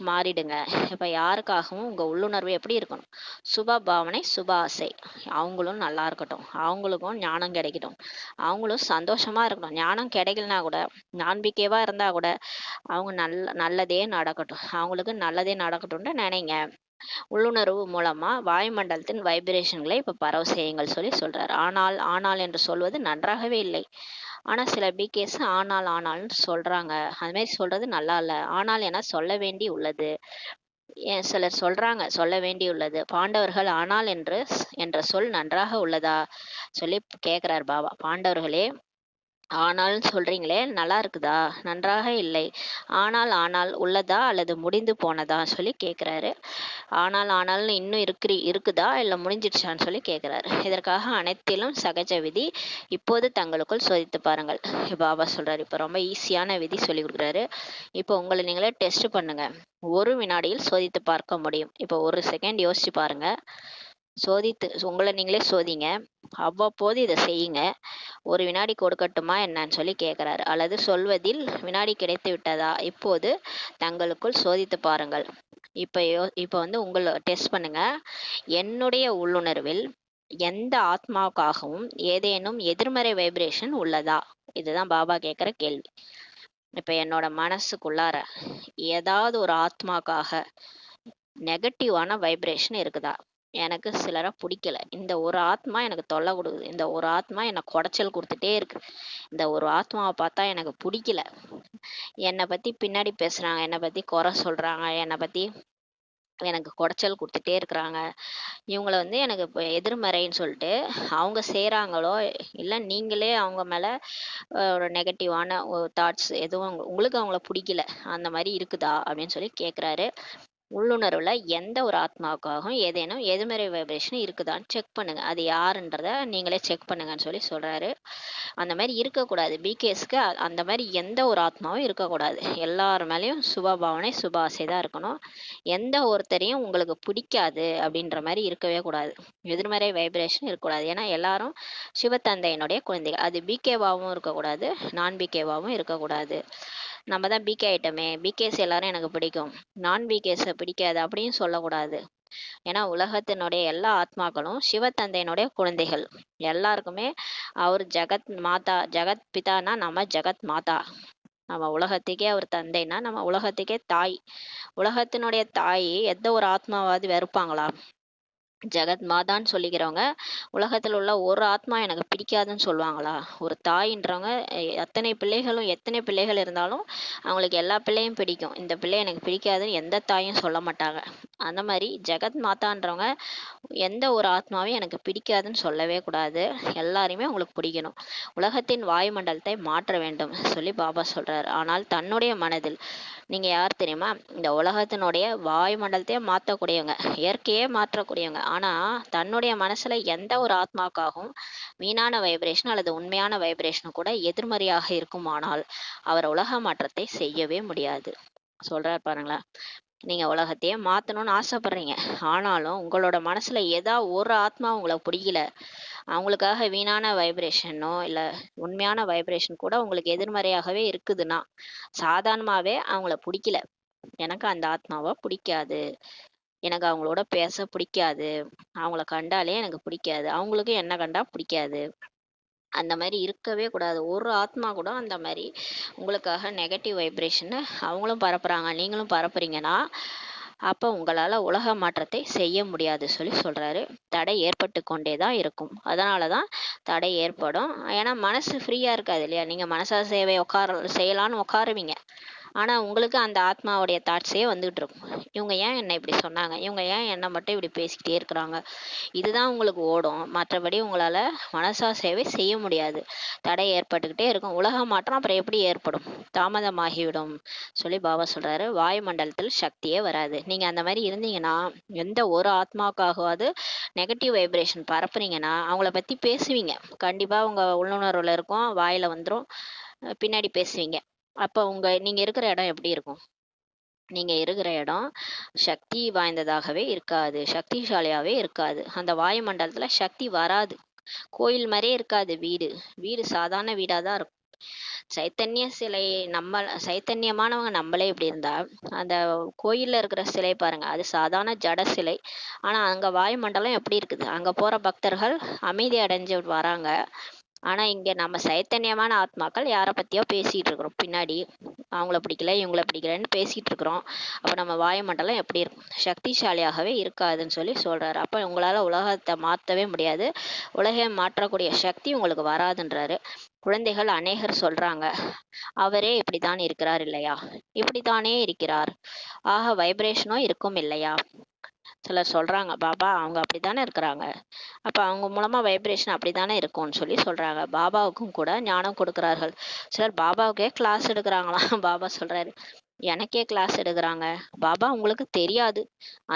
மாறிடுங்க. இப்ப யாருக்காகவும் உங்க உள்ளுணர்வு எப்படி இருக்கணும்? சுப பாவனை, சுப ஆசை. அவங்களும் நல்லா இருக்கட்டும், அவங்களுக்கும் ஞானம் கிடைக்கட்டும், அவங்களும் சந்தோஷமா இருக்கட்டும். ஞானம் கிடைக்கலனா கூட, நம்பிக்கைவா இருந்தா கூட அவங்க நல்லதே நடக்கட்டும், அவங்களுக்கு நல்லதே நடக்கட்டும்னு நினைங்க. உள்ளுணர்வு மூலமா வாயுமண்டலத்தின் வைப்ரேஷன்களை இப்ப பரவ செய்யுங்கள் சொல்லி சொல்றாரு. ஆனால் ஆனால் என்று சொல்வது நன்றாகவே இல்லை. ஆனா சில பிகேஸ் ஆனால்னு சொல்றாங்க. அது மாதிரி சொல்றது நல்லா இல்ல. ஆனால் என சொல்ல வேண்டி உள்ளது. சிலர் சொல்றாங்க சொல்ல வேண்டி உள்ளது. பாண்டவர்கள் ஆனால் என்ற சொல் நன்றாக உள்ளதா சொல்லி கேக்குறாரு பாபா. பாண்டவர்களே, ஆனால்னு சொல்றீங்களே, நல்லா இருக்குதா? நன்றாக இல்லை. ஆனால் உள்ளதா அல்லது முடிந்து போனதா சொல்லி கேக்குறாரு. ஆனால்னு இன்னும் இருக்குதா இல்ல முடிஞ்சிடுச்சான்னு சொல்லி கேக்குறாரு. இதற்காக அனைத்திலும் சகஜ விதி இப்போது தங்களுக்குள் சோதித்து பாருங்கள் பாபா சொல்றாரு. இப்ப ரொம்ப ஈஸியான விதி சொல்லி கொடுக்குறாரு. இப்போ உங்களை நீங்களே டெஸ்ட் பண்ணுங்க. ஒரு வினாடியில் சோதித்து பார்க்க முடியும். இப்போ ஒரு செகண்ட் யோசிச்சு பாருங்க. உங்களை நீங்களே சோதிங்க. அவ்வப்போது இதை செய்யுங்க. ஒரு வினாடி கொடுக்கட்டுமா என்னன்னு சொல்லி கேட்கிறாரு. அல்லது சொல்வதில் வினாடி கிடைத்து விட்டதா? இப்போது தங்களுக்குள் சோதித்து பாருங்கள். இப்ப உங்களை டெஸ்ட் பண்ணுங்க. என்னுடைய உள்ளுணர்வில் எந்த ஆத்மாவுக்காகவும் ஏதேனும் எதிர்மறை வைப்ரேஷன் உள்ளதா? இதுதான் பாபா கேட்கிற கேள்வி. இப்ப என்னோட மனசுக்குள்ளார ஏதாவது ஒரு ஆத்மாக்காக நெகட்டிவான வைப்ரேஷன் இருக்குதா? எனக்கு சிலரை பிடிக்கல, இந்த ஒரு ஆத்மா எனக்கு தொல்லை கொடுக்குது, இந்த ஒரு ஆத்மா எனக்கு குடைச்சல் கொடுத்துட்டே இருக்கு, இந்த ஒரு ஆத்மாவை பார்த்தா எனக்கு பிடிக்கல, என்னை பத்தி பின்னாடி பேசுறாங்க, என்னை பத்தி குறை சொல்றாங்க, என்னை பத்தி எனக்கு குடைச்சல் கொடுத்துட்டே இருக்கிறாங்க, இவங்களை எனக்கு இப்போ எதிர்மறைன்னு சொல்லிட்டு அவங்க செய்கிறாங்களோ இல்லை நீங்களே அவங்க மேலே ஒரு நெகட்டிவான தாட்ஸ் எதுவும் உங்களுக்கு அவங்கள பிடிக்கல அந்த மாதிரி இருக்குதா அப்படின்னு சொல்லி கேட்குறாரு. உள்ளுணர்வுல எந்த ஒரு ஆத்மாவுக்காகவும் ஏதேனும் எதிர்மறை வைப்ரேஷன் இருக்குதான்னு செக் பண்ணுங்க. அது யாருன்றத நீங்களே செக் பண்ணுங்கன்னு சொல்லி சொல்றாரு. அந்த மாதிரி இருக்கக்கூடாது. பிகேஸ்க்கு அந்த மாதிரி எந்த ஒரு ஆத்மாவும் இருக்கக்கூடாது. எல்லார் மேலேயும் சுபபாவனை சுபாசை தான் இருக்கணும். எந்த ஒருத்தரையும் உங்களுக்கு பிடிக்காது அப்படின்ற மாதிரி இருக்கவே கூடாது. எதிர்மறை வைப்ரேஷன் இருக்கக்கூடாது. ஏன்னா எல்லாரும் சிவத்தந்தையினுடைய குழந்தைகள். அது பிகேவாகவும் இருக்கக்கூடாது, நான் பிகேவாகவும் இருக்கக்கூடாது. நம்ம தான் பிகே ஐட்டமே, பிகேஸ் எல்லாரும் எனக்கு பிடிக்கும், நான் பிகேஸை பிடிக்காது அப்படின்னு சொல்லக்கூடாது. ஏன்னா உலகத்தினுடைய எல்லா ஆத்மாக்களும் சிவத்தந்தையினுடைய குழந்தைகள். எல்லாருக்குமே அவர் ஜெகத் மாதா, ஜெகத் பிதானா நம்ம ஜெகத் மாதா. நம்ம உலகத்துக்கே அவர் தந்தைனா நம்ம உலகத்துக்கே தாய். உலகத்தினுடைய தாய் எந்த ஒரு ஆத்மாவாவது வெறுப்பாங்களா? ஜெகத் மாதான்னு சொல்லிக்கிறவங்க உலகத்தில் உள்ள ஒரு ஆத்மா எனக்கு பிடிக்காதுன்னு சொல்லுவாங்களா? ஒரு தாயின்றவங்க எத்தனை பிள்ளைகள் இருந்தாலும் அவங்களுக்கு எல்லா பிள்ளையும் பிடிக்கும். இந்த பிள்ளை எனக்கு பிடிக்காதுன்னு எந்த தாயும் சொல்ல மாட்டாங்க. அந்த மாதிரி ஜெகத் மாதான்றவங்க எந்த ஒரு ஆத்மாவையும் எனக்கு பிடிக்காதுன்னு சொல்லவே கூடாது. எல்லாரையுமே உங்களுக்கு பிடிக்கணும். உலகத்தின் வாயுமண்டலத்தை மாற்ற வேண்டும் சொல்லி பாபா சொல்றாரு. ஆனால் தன்னுடைய மனதில் நீங்க யார் தெரியுமா? இந்த உலகத்தினுடைய வாயுமண்டலத்தையே மாற்றக்கூடியவங்க, இயற்கையே மாற்றக்கூடியவங்க. ஆனா தன்னுடைய மனசுல எந்த ஒரு ஆத்மாக்காகவும் வீணான வைப்ரேஷன் அல்லது உண்மையான வைப்ரேஷன் கூட எதிர்மறையாக இருக்குமானால் அவர் உலக மாற்றத்தை செய்யவே முடியாது. சொல்றாரு பாருங்களேன். நீங்க உலகத்தையே மாத்தணும்னு ஆசைப்படுறீங்க. ஆனாலும் உங்களோட மனசுல ஒரு ஆத்மா உங்களை பிடிக்கல, அவங்களுக்காக வீணான வைப்ரேஷனோ இல்ல உண்மையான வைப்ரேஷன் கூட உங்களுக்கு எதிர்மறையாகவே இருக்குதுன்னா, சாதாரணமாவே அவங்கள பிடிக்கல, எனக்கு அந்த ஆத்மாவை பிடிக்காது, எனக்கு அவங்களோட பேச பிடிக்காது, அவங்கள கண்டாலே எனக்கு பிடிக்காது, அவங்களுக்கு என்ன கண்டா பிடிக்காது, அந்த மாதிரி இருக்கவே கூடாது. ஒரு ஆத்மா கூட அந்த மாதிரி உங்களுக்காக நெகட்டிவ் வைப்ரேஷனை அவங்களும் பரப்புறாங்க, நீங்களும் பரப்புறீங்கன்னா அப்போ உங்களால் உலக மாற்றத்தை செய்ய முடியாது சொல்லி சொல்கிறாரு. தடை ஏற்பட்டு கொண்டே தான் இருக்கும். அதனால தான் தடை ஏற்படும். ஏன்னா மனசு ஃப்ரீயாக இருக்காது இல்லையா? நீங்கள் மனசா சேவை செய்யலான்னு உட்காருவீங்க. ஆனால் உங்களுக்கு அந்த ஆத்மாவுடைய தாட்ஸே வந்துகிட்டு இருக்கும். இவங்க ஏன் என்னை இப்படி சொன்னாங்க, இவங்க ஏன் என்னை மட்டும் இப்படி பேசிக்கிட்டே இருக்கிறாங்க, இதுதான் உங்களுக்கு ஓடும். மற்றபடி உங்களால் மனசா சேவை செய்ய முடியாது. தடை ஏற்பட்டுக்கிட்டே இருக்கும். உலக மாற்றம் அப்புறம் எப்படி ஏற்படும்? தாமதமாகிவிடும் சொல்லி பாபா சொல்கிறாரு. வாயுமண்டலத்தில் சக்தியே வராது. நீங்கள் அந்த மாதிரி இருந்தீங்கன்னா, எந்த ஒரு ஆத்மாவுக்காகவாது நெகட்டிவ் வைப்ரேஷன் பரப்புறீங்கன்னா அவங்கள பற்றி பேசுவீங்க. கண்டிப்பாக உங்கள் உள்ளுணர்வில் இருக்கும், வாயில் வந்துடும், பின்னாடி பேசுவீங்க. அப்போ நீங்கள் இருக்கிற இடம் எப்படி இருக்கும்? நீங்கள் இருக்கிற இடம் சக்தி வாய்ந்ததாகவே இருக்காது, சக்திசாலியாகவே இருக்காது. அந்த வாயுமண்டலத்தில் சக்தி வராது. கோயில் மாதிரியே இருக்காது. வீடு சாதாரண வீடாக தான் இருக்கும். சைத்தன்ய சிலை சைத்தன்யமானவங்க நம்மளே இப்படி இருந்தா, அந்த கோயில்ல இருக்கிற சிலை பாருங்க, அது சாதாரண ஜட சிலை. ஆனா அங்க வாயுமண்டலம் எப்படி இருக்குது? அங்க போற பக்தர்கள் அமைதி அடைஞ்சு வராங்க. ஆனா இங்க நம்ம சைத்தன்யமான ஆத்மாக்கள் யாரை பத்தியோ பேசிட்டு இருக்கிறோம். பின்னாடி அவங்கள பிடிக்கல, இவங்கள பிடிக்கலன்னு பேசிட்டு இருக்கிறோம். அப்ப நம்ம வாயுமண்டலம் எப்படி இருக்கும்? சக்திசாலியாகவே இருக்காதுன்னு சொல்லி சொல்றாரு. அப்ப உங்களால உலகத்தை மாற்றவே முடியாது. உலகை மாற்றக்கூடிய சக்தி உங்களுக்கு வராதுன்றாரு. குழந்தைகள் அநேகர் சொல்றாங்க, அவரே இப்படித்தான் இருக்கிறார் இல்லையா, இப்படித்தானே இருக்கிறார், ஆக வைப்ரேஷனும் இருக்கும் இல்லையா? சிலர் சொல்றாங்க, பாபா அவங்க அப்படித்தானே இருக்கிறாங்க, அப்ப அவங்க மூலமா வைப்ரேஷன் அப்படித்தானே இருக்கும்னு சொல்லி சொல்றாங்க. பாபாவுக்கும் கூட ஞானம் கொடுக்கிறார்கள். சிலர் பாபாவுக்கே கிளாஸ் எடுக்கிறாங்களாம். பாபா சொல்றாரு, எனக்கே கிளாஸ் எடுக்கிறாங்க பாபா, உங்களுக்கு தெரியாது,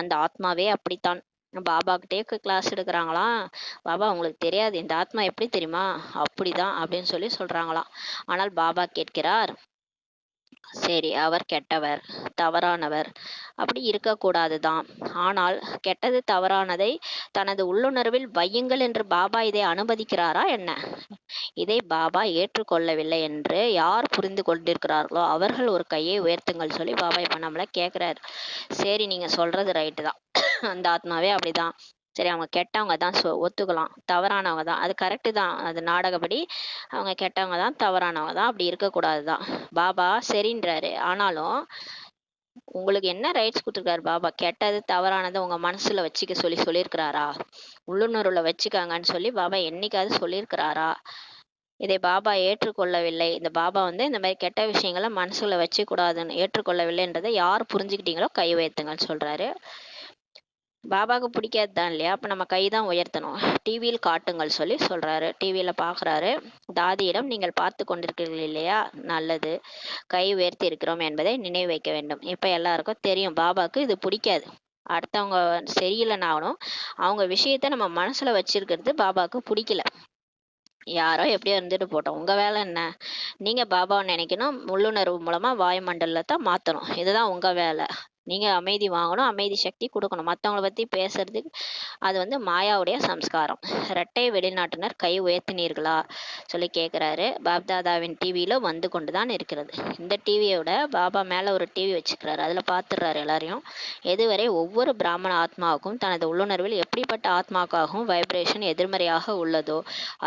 அந்த ஆத்மாவே அப்படித்தான். பாபா கிட்டே கிளாஸ் எடுக்கிறாங்களாம். பாபா உங்களுக்கு தெரியாது, இந்த ஆத்மா எப்படி தெரியுமா, அப்படிதான் அப்படின்னு சொல்லி சொல்றாங்களாம். ஆனால் பாபா கேட்கிறார், சரி அவர் கெட்டவர், தவறானவர், அப்படி இருக்கக்கூடாதுதான். ஆனால் கெட்டது தவறானதை தனது உள்ளுணர்வில் வையுங்கள் என்று பாபா இதை அனுமதிக்கிறாரா என்ன? இதை பாபா ஏற்றுக்கொள்ளவில்லை என்று யார் புரிந்து கொண்டிருக்கிறார்களோ அவர்கள் ஒரு கையை உயர்த்துங்கள் சொல்லி பாபா இப்ப நம்மள கேட்கிறாரு. சரி நீங்க சொல்றது ரைட்டு தான், அந்த ஆத்மாவே அப்படிதான், சரி அவங்க கெட்டவங்க தான், ஒத்துக்கலாம், தவறானவங்க தான், அது கரெக்டு தான், அது நாடகப்படி அவங்க கெட்டவங்க தான், தவறானவங்க தான், அப்படி இருக்கக்கூடாது தான். பாபா சரின்றாரு. ஆனாலும் உங்களுக்கு என்ன ரைட்ஸ் கொடுத்துருக்காரு பாபா? கெட்டது தவறானது உங்க மனசுல வச்சுக்க சொல்லி சொல்லியிருக்கிறாரா? உள்ளுணர்வுல வச்சுக்காங்கன்னு சொல்லி பாபா என்னைக்காவது சொல்லியிருக்கிறாரா? இதை பாபா ஏற்றுக்கொள்ளவில்லை. இந்த பாபா இந்த மாதிரி கெட்ட விஷயங்களை மனசுல வச்சு கூடாதுன்னு ஏற்றுக்கொள்ளவில்லைன்றதை யார் புரிஞ்சுக்கிட்டீங்களோ கை வைத்துங்கன்னு சொல்றாரு. பாபாவுக்கு பிடிக்காது தான் இல்லையா? அப்போ நம்ம கை தான் உயர்த்தணும். டிவியில் காட்டுங்கள் சொல்லி சொல்கிறாரு. டிவியில் பார்க்குறாரு. தாதியிடம், நீங்கள் பார்த்து கொண்டிருக்கிறீர்கள் இல்லையா, நல்லது, கை உயர்த்தி இருக்கிறோம் என்பதை நினைவு வைக்க வேண்டும். இப்போ எல்லாருக்கும் தெரியும் பாபாவுக்கு இது பிடிக்காது. அடுத்தவங்க சரியில்லைனாலும் அவங்க விஷயத்த நம்ம மனசில் வச்சிருக்கிறது பாபாவுக்கு பிடிக்கல. யாரோ எப்படியோ இருந்துட்டு போட்டோம், உங்கள் வேலை என்ன? நீங்கள் பாபாவை நினைக்கணும், உள்ளுணர்வு மூலமாக வாயுமண்டலத்தை மாற்றணும். இதுதான் உங்கள் வேலை. நீங்கள் அமைதி வாங்கணும், அமைதி சக்தி கொடுக்கணும். மற்றவங்கள பற்றி பேசுறதுக்கு அது மாயாவுடைய சம்ஸ்காரம். இரட்டை வெளிநாட்டினர் கை உயர்த்தினீர்களா சொல்லி கேட்குறாரு. பாப்தாதாவின் டிவியில் வந்து கொண்டு தான் இருக்கிறது. இந்த டிவியோட பாபா மேலே ஒரு டிவி வச்சுக்கிறாரு. அதில் பார்த்துடுறாரு எல்லாரையும். எதுவரை ஒவ்வொரு பிராமண ஆத்மாவுக்கும் தனது உள்ளுணர்வில் எப்படிப்பட்ட ஆத்மாவுக்காகவும் வைப்ரேஷன் எதிர்மறையாக உள்ளதோ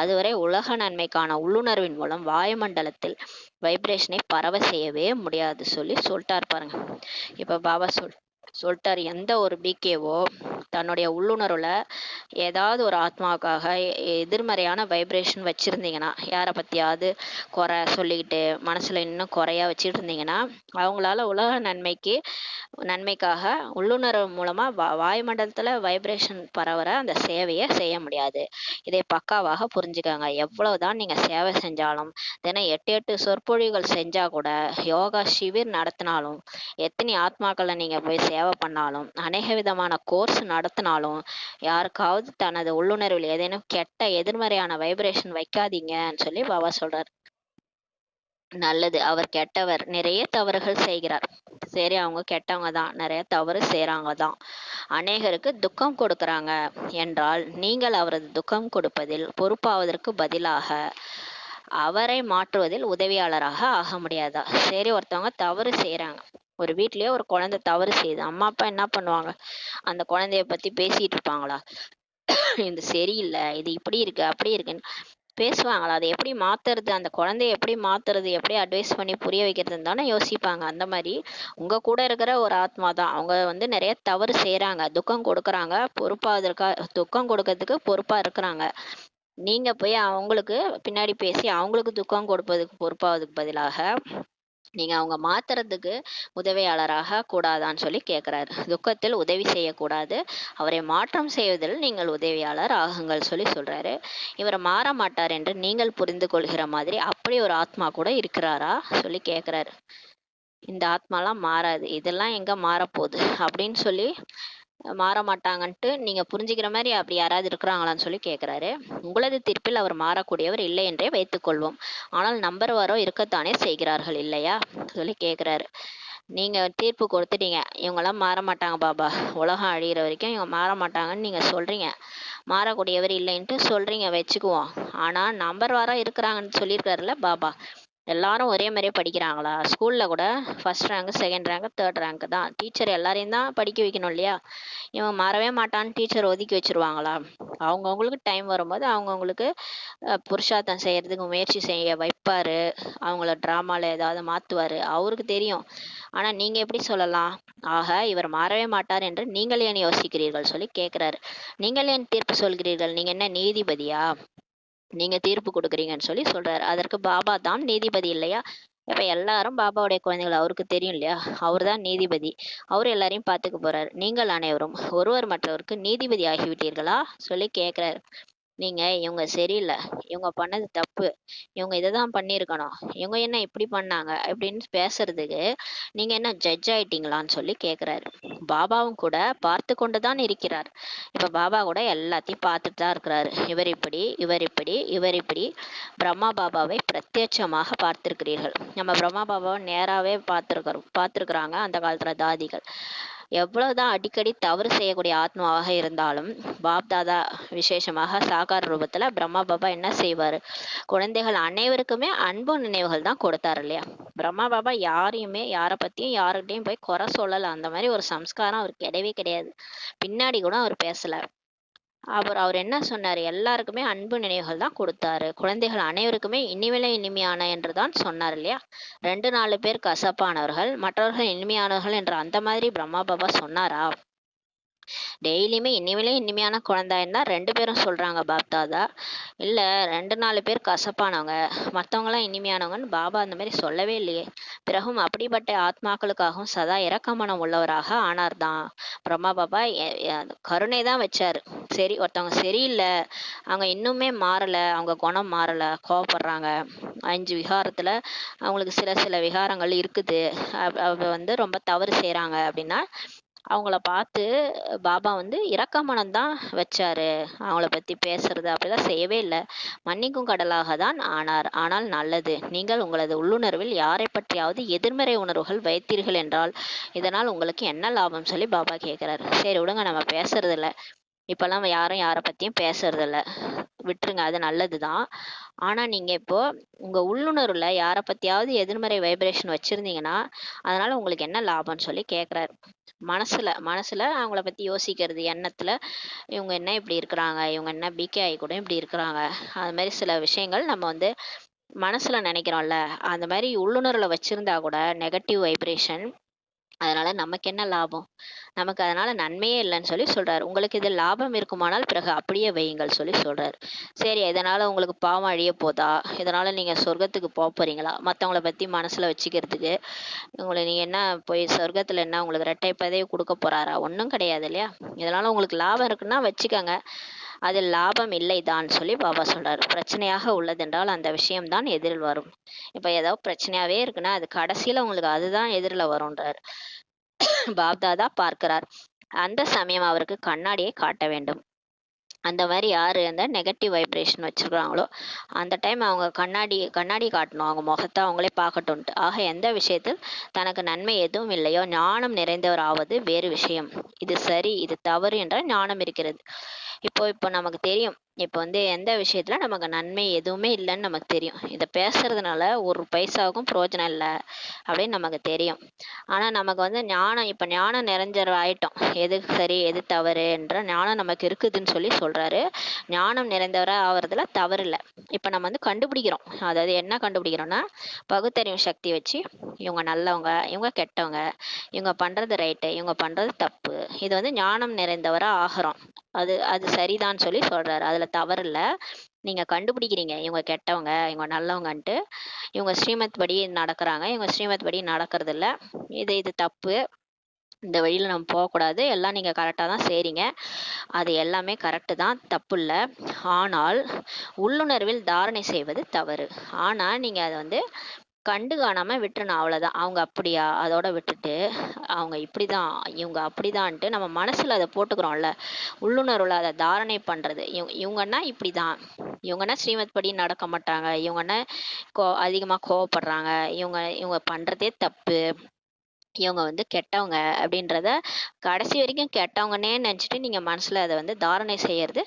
அதுவரை உலக நன்மைக்கான உள்ளுணர்வின் மூலம் வாயுமண்டலத்தில் வைப்ரேஷனை பரவ செய்யவே முடியாது சொல்லி சொல்லிட்டார் பாருங்க. இப்போ பாபா சொல்லிட்டார், எந்த ஒரு பிகேவோ தன்னுடைய உள்ளுணர்வில் ஏதாவது ஒரு ஆத்மாவுக்காக எதிர்மறையான வைப்ரேஷன் வச்சுருந்தீங்கன்னா, யாரை பற்றியாவது குறை சொல்லிக்கிட்டு மனசில் இன்னும் குறையா வச்சுட்டு இருந்தீங்கன்னா, அவங்களால உலக நன்மைக்காக உள்ளுணர்வு மூலமாக வாயுமண்டலத்தில் வைப்ரேஷன் பரவுற அந்த சேவையை செய்ய முடியாது. இதை பக்காவாக புரிஞ்சுக்காங்க. எவ்வளவுதான் நீங்கள் சேவை செஞ்சாலும், தினம் 8 சொற்பொழிவுகள் செஞ்சால் கூட, யோகா ஷிவிர் நடத்தினாலும், எத்தனை ஆத்மாக்களை நீங்கள் போய் சேவை பண்ணாலும், அநேக விதமான கோர்ஸ் நடத்தினாலும், யாருக்காவது தனது உள்ளுணர்வில் ஏதேனும் கெட்ட எதிர்மறையான வைப்ரேஷன் வைக்காதீங்கன்னு சொல்லி பாபா சொல்றார். நல்லது, அவர் கெட்டவர், நிறைய தவறுகள் செய்கிறார். சரி, அவங்க கெட்டவங்க தான், நிறைய தவறு செய்கிறாங்க தான், அநேகருக்கு துக்கம் கொடுக்குறாங்க என்றால் நீங்கள் அவரது துக்கம் கொடுப்பதில் பொறுப்பாவதற்கு பதிலாக அவரை மாற்றுவதில் உதவியாளராக ஆக முடியாதா? சரி, ஒருத்தவங்க தவறு செய்கிறாங்க. ஒரு வீட்லயே ஒரு குழந்தை தவறு செய்யுது. அம்மா அப்பா என்ன பண்ணுவாங்க? அந்த குழந்தைய பத்தி பேசிட்டு இருப்பாங்களா? இது சரியில்லை, இது இப்படி இருக்கு அப்படி இருக்குன்னு பேசுவாங்களா? அதை எப்படி மாத்துறது, அந்த குழந்தைய எப்படி மாத்துறது, எப்படி அட்வைஸ் பண்ணி புரிய வைக்கிறதுன்னு தானே யோசிப்பாங்க. அந்த மாதிரி உங்க கூட இருக்கிற ஒரு ஆத்மா தான். அவங்க நிறைய தவறு செய்யறாங்க, துக்கம் கொடுக்குறாங்க, துக்கம் கொடுக்கறதுக்கு பொறுப்பா இருக்கிறாங்க. நீங்க போய் அவங்களுக்கு பின்னாடி பேசி அவங்களுக்கு துக்கம் கொடுப்பதுக்கு பொறுப்பாவதுக்கு பதிலாக நீங்க அவங்க மாத்துறதுக்கு உதவியாளராக கூடாதான்னு சொல்லி கேட்கிறாரு. துக்கத்தில் உதவி செய்யக்கூடாது, அவரை மாற்றம் செய்வதில் நீங்கள் உதவியாளர் ஆகுங்கள் சொல்லி சொல்றாரு. இவர் மாற மாட்டார் என்று நீங்கள் புரிந்து கொள்கிற மாதிரி அப்படி ஒரு ஆத்மா கூட இருக்கிறாரா சொல்லி கேட்கிறாரு. இந்த ஆத்மாலாம் மாறாது, இதெல்லாம் எங்க மாறப்போகுது அப்படின்னு சொல்லி மாற மாட்டாங்கன்ட்டு நீங்க புரிஞ்சுக்கிற மாதிரி அப்படி யாராவது இருக்கிறாங்களான்னு சொல்லி கேட்குறாரு. உங்களது தீர்ப்பில் அவர் மாறக்கூடியவர் இல்லை என்றே வைத்துக்கொள்வோம், ஆனால் நம்புறவரோ இருக்கத்தானே செய்கிறார்கள் இல்லையா சொல்லி கேட்குறாரு. நீங்க தீர்ப்பு கொடுத்துட்டீங்க, இவங்கெல்லாம் மாற மாட்டாங்க பாபா, உலகம் அழிகிற வரைக்கும் இவங்க மாற மாட்டாங்கன்னு நீங்க சொல்றீங்க, மாறக்கூடியவர் இல்லைன்ட்டு சொல்றீங்க, வச்சுக்குவோம். ஆனா நம்பர்வாரா இருக்கிறாங்கன்னு சொல்லியிருக்காருல்ல பாபா. எல்லாரும் ஒரே மாதிரியே படிக்கிறாங்களா? ஸ்கூல்ல கூட first rank, second rank, third rank தான். டீச்சர் எல்லாரையும் தான் படிக்க வைக்கணும் இல்லையா? இவன் மாறவே மாட்டான்னு டீச்சர் ஒதுக்கி வச்சிருவாங்களா? அவங்கவுங்களுக்கு டைம் வரும்போது அவங்கவுங்களுக்கு புருஷார்த்தம் செய்யறதுக்கு முயற்சி செய்ய வைப்பாரு, அவங்கள டிராமால ஏதாவது மாத்துவாரு, அவருக்கு தெரியும். ஆனா நீங்க எப்படி சொல்லலாம்? ஆக இவர் மாறவே மாட்டார் என்று நீங்கள் ஏன் யோசிக்கிறீர்கள் சொல்லி கேட்கிறாரு. நீங்கள் ஏன் தீர்ப்பு சொல்கிறீர்கள்? நீங்க என்ன நீதிபதியா? நீங்க தீர்ப்பு கொடுக்குறீங்கன்னு சொல்லி சொல்றாரு. அதற்கு பாபா தான் நீதிபதி இல்லையா? இப்ப எல்லாரும் பாபாவுடைய குழந்தைகள், அவருக்கு தெரியும் இல்லையா? அவர் தான் நீதிபதி, அவர் எல்லாரையும் பார்த்துக்க போறாரு. நீங்கள் அனைவரும் ஒருவர் மற்றவருக்கு நீதிபதி ஆகிவிட்டீர்களா சொல்லி கேட்கிறாரு. நீங்க இவங்க சரியில்லை, இவங்க பண்ணது தப்பு, இவங்க இதை தான் பண்ணியிருக்கணும், இவங்க என்ன இப்படி பண்ணாங்க அப்படின்னு பேசுறதுக்கு நீங்க என்ன ஜட்ஜ் ஆயிட்டீங்களான்னு சொல்லி கேட்குறாரு. பாபாவும் கூட பார்த்து கொண்டு தான் இருக்கிறார். இப்போ பாபா கூட எல்லாத்தையும் பார்த்துட்டு தான் இருக்கிறாரு. இவர் இப்படி, இவர் இப்படி, இவர் இப்படி. பிரம்மா பாபாவை பிரத்யட்சமாக பார்த்திருக்கிறீர்கள். நம்ம பிரம்மா பாபாவை நேராகவே பார்த்துருக்குறாங்க அந்த காலத்துல தாதிகள். எவ்வளவுதான் அடிக்கடி தவறு செய்யக்கூடிய ஆத்மாவாக இருந்தாலும் பாப்தாதா விசேஷமாக சாகார ரூபத்துல பிரம்மா பாபா என்ன செய்வாரு? குழந்தைகள் அனைவருக்குமே அன்பு நினைவுகள் தான் கொடுத்தாரு இல்லையா? பிரம்மா பாபா யாரையுமே யாரை பத்தியும் யாருக்கிட்டையும் போய் குறை சொல்லல. அந்த மாதிரி ஒரு சம்ஸ்காரம் அவருக்கு கிடையவே கிடையாது. பின்னாடி கூட அவர் பேசல. அவர் என்ன சொன்னாரு? எல்லாருக்குமே அன்பு நினைவுகள் தான் கொடுத்தாரு. குழந்தைகள் அனைவருக்குமே இனிமையில இனிமையான என்று தான் சொன்னார் இல்லையா? 2-4 பேர் கசப்பானவர்கள், மற்றவர்கள் இனிமையானவர்கள் என்று அந்த மாதிரி பிரம்மா பாபா சொன்னாரா? டெய்லியுமே இனிமேலே இனிமையான குழந்தைன்னு தான் 2 பேரும் சொல்றாங்க பாப்தாதா. இல்ல 2, 4 பேர் கசப்பானவங்க, மத்தவங்கலாம் இனிமையானவங்கன்னு பாபா அந்த மாரி சொல்லவே இல்லையே. பிறகும் அப்படிப்பட்ட ஆத்மாக்களுக்காகவும் சதா இரக்க மனம் உள்ளவராக ஆனார் தான். பிரம்மா பாபா கருணை தான் வச்சாரு. சரி ஒருத்தவங்க சரியில்ல, அவங்க இன்னுமே மாறல, அவங்க குணம் மாறல, கோவப்படுறாங்க. 5 விகாரத்துல அவங்களுக்கு சில சில விகாரங்கள் இருக்குது. அவ வந்து ரொம்ப தவறு செய்றாங்க அப்படின்னா, அவங்கள பார்த்து பாபா வந்து இரக்க மனம் தான் வச்சாரு. அவங்கள பத்தி பேசுறது அப்படிலாம் செய்யவே இல்ல. மன்னிக்கும் கடலாக தான் ஆனார். ஆனால் நல்லது. நீங்கள் உங்களது உள்ளுணர்வில் யாரை பற்றியாவது எதிர்மறை உணர்வுகள் வைத்தீர்கள் என்றால், இதனால் உங்களுக்கு என்ன லாபம் சொல்லி பாபா கேட்கிறாரு. சரி விடுங்க, நம்ம பேசுறது இல்ல. இப்பல்லாம் யாரும் யார பத்தியும் பேசுறதில்ல. விட்டுருங்க. அது நல்லதுதான். ஆனா நீங்க இப்போ உங்க உள்ளுணர்வுல யார பத்தியாவது எதிர்மறை வைப்ரேஷன் வச்சிருந்தீங்கன்னா, அதனால உங்களுக்கு என்ன லாபம்ன்னு சொல்லி கேட்கிறாரு. மனசுல மனசுல அவங்கள பத்தி யோசிக்கிறது, எண்ணத்துல இவங்க என்ன இப்படி இருக்கிறாங்க, இவங்க என்ன பிகே கூட இப்படி இருக்கிறாங்க. அது மாரி சில விஷயங்கள் நம்ம வந்து மனசுல நினைக்கிறோம்ல, அந்த மாரி உள்ளுணர்வுல வச்சிருந்தா கூட நெகட்டிவ் வைப்ரேஷன், அதனால நமக்கு என்ன லாபம்? நமக்கு அதனால நன்மையே இல்லன்னு சொல்லி சொல்றாரு. உங்களுக்கு இதில் லாபம் இருக்குமானால் பிறகு அப்படியே வையுங்கள் சொல்லி சொல்றாரு. சரி, இதனால உங்களுக்கு பாவம் அழிய போதா? இதனால நீங்க சொர்க்கத்துக்கு போறீங்களா? மத்தவங்கள பத்தி மனசுல வச்சுக்கிறதுக்கு உங்கள நீங்க என்ன போய் சொர்க்கத்துல என்ன உங்களுக்கு இரட்டை பதவி குடுக்க போறாரா? ஒண்ணும் கிடையாது இல்லையா? இதனால உங்களுக்கு லாபம் இருக்குன்னா வச்சுக்கங்க. அதில் லாபம் இல்லைதான் சொல்லி பாபா சொல்றாரு. பிரச்சனையாக உள்ளதென்றால் அந்த விஷயம் தான் எதிரில் வரும். இப்ப ஏதோ பிரச்சனையாவே இருக்குன்னா, அது கடைசியில உங்களுக்கு அதுதான் எதிர்ல வரும்ன்றாரு. பாப்தாதா பார்க்கிறார். அந்த சமயம் அவருக்கு கண்ணாடியை காட்ட வேண்டும். அந்த மாரி யாரு அந்த நெகட்டிவ் வைப்ரேஷன் வச்சிருக்காங்களோ, அந்த டைம் அவங்க கண்ணாடி கண்ணாடி காட்டணும். அவங்க முகத்த அவங்களே பார்க்கட்டுன்ட்டு. ஆக எந்த விஷயத்தில் தனக்கு நன்மை எதுவும் இல்லையோ, ஞானம் நிறைந்தவராவது வேறு விஷயம். இது சரி, இது தவறு என்ற ஞானம் இருக்கிறது. இப்போ இப்போ நமக்கு தெரியும். இப்போ வந்து எந்த விஷயத்துல நமக்கு நன்மை எதுவுமே இல்லன்னு நமக்கு தெரியும். இத பேசுறதுனால ஒரு பைசாவுக்கும் பிரயோஜனம் இல்ல அப்படின்னு நமக்கு தெரியும். ஆனா நமக்கு வந்து இப்ப ஞானம் நிறைஞ்சவர் ஆயிட்டோம். எது சரி, எது தவறு என்ற ஞானம் நமக்கு இருக்குதுன்னு சொல்லி சொல்றாரு. ஞானம் நிறைந்தவரா ஆவறதுல தவறு இல்ல. இப்ப நம்ம வந்து கண்டுபிடிக்கிறோம். அதாவது என்ன கண்டுபிடிக்கிறோம்னா, பகுத்தறிவு சக்தி வச்சு இவங்க நல்லவங்க, இவங்க கெட்டவங்க, இவங்க பண்றது ரைட்டு, இவங்க பண்றது தப்பு. இது வந்து ஞானம் நிறைந்தவரா ஆகுறோம். அது அது சரிதான்னு சொல்லி சொல்றாரு. அதுல தவறு இல்ல. நீங்க கண்டுபிடிக்கிறீங்க. இவங்க கெட்டவங்க, இவங்க நல்லவங்கன்ட்டு. இவங்க ஸ்ரீமத் படி நடக்குறாங்க, இவங்க ஸ்ரீமத் படி நடக்கறதில்ல. இது இது தப்பு. இந்த வழியில நம்ம போகக்கூடாது. எல்லாம் நீங்க கரெக்ட்டா தான் செய்றீங்க. அது எல்லாமே கரெக்ட்டு தான், தப்பில்ல. ஆனால் உள்ளுணர்வில் தாரணை செய்வது தவறு. ஆனா நீங்க அத வந்து கண்டு காணாம விட்டுறணும் அவ்வளோதான். அவங்க அப்படியா? அதோட விட்டுட்டு, அவங்க இப்படிதான், இவங்க அப்படிதான்ட்டு நம்ம மனசுல அத போட்டுக்கிறோம்ல. உள்ளுணர்வுல அத தாரணை பண்றது. இவங்கன்னா இப்படிதான். இவங்கன்னா ஸ்ரீமத் படி நடக்க மாட்டாங்க. இவங்கன்னா அதிகமா கோவப்படுறாங்க. இவங்க இவங்க பண்றதே தப்பு. இவங்க வந்து கெட்டவங்க அப்படின்றத கடைசி வரைக்கும் கெட்டவங்கன்னே நினைச்சுட்டு நீங்க மனசுல அத வந்து தாரணை செய்யறது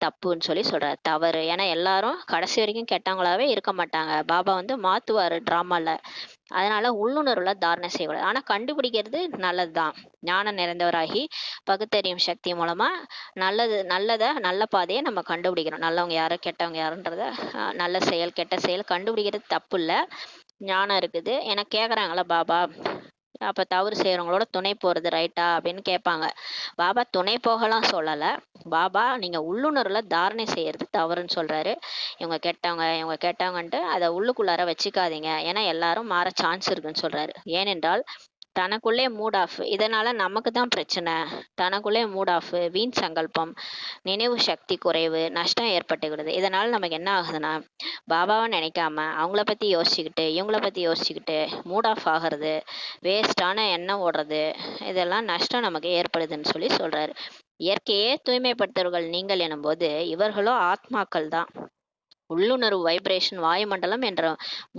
தப்புன்னு சொல்லி சொல்றாரு. தவறு. ஏன்னா எல்லாரும் கடைசி வரைக்கும் கெட்டவங்களாவே இருக்க மாட்டாங்க. பாபா வந்து மாத்துவாரு டிராமால. அதனால உள்ளுணர்வுல தாரணை செய்யக்கூடாது. ஆனா கண்டுபிடிக்கிறது நல்லதுதான். ஞானம் நிறைந்தவராகி பகுத்தறியும் சக்தி மூலமா நல்ல பாதையை நம்ம கண்டுபிடிக்கிறோம். நல்லவங்க யாரு, கெட்டவங்க யாருன்றத நல்ல செயல், கெட்ட செயல் கண்டுபிடிக்கிறது தப்பு இல்ல. ஞானம் இருக்குது. ஏன்னா கேக்குறாங்கல்ல பாபா, அப்ப தவறு செய்யறவங்களோட துணை போறது ரைட்டா அப்படின்னு கேட்பாங்க. பாபா துணை போகலாம் சொல்லல. பாபா நீங்க உள்ளுணர்வுல தாரணை செய்யறது தவறுன்னு சொல்றாரு. இவங்க கெட்டவங்க, இவங்க கெட்டவங்கன்ட்டு அத உள்ளுக்குள்ளார வச்சுக்காதீங்க. ஏன்னா எல்லாரும் மாற சான்ஸ் இருக்குன்னு சொல்றாரு. ஏனென்றால் தனக்குள்ளே மூட் ஆஃப். இதனால நமக்கு தான் பிரச்சனை. தனக்குள்ளே மூட் ஆஃப், வீண் சங்கல்பம், நினைவு சக்தி குறைவு, நஷ்டம் ஏற்பட்டுகிறது. இதனால நமக்கு என்ன ஆகுதுன்னா, பாபாவை நினைக்காம அவங்கள பத்தி யோசிச்சுக்கிட்டு, இவங்கள பத்தி யோசிச்சுக்கிட்டு மூட் ஆஃப் ஆகுறது, வேஸ்டான எண்ணம் ஓடுறது, இதெல்லாம் நஷ்டம் நமக்கு ஏற்படுதுன்னு சொல்லி சொல்றாரு. இயற்கையே தூய்மைப்படுத்துவர்கள் நீங்கள் எனும்போது, இவர்களோ ஆத்மாக்கள் தான். உள்ளுணர்வு வைப்ரேஷன் வாயுமண்டலம் என்ற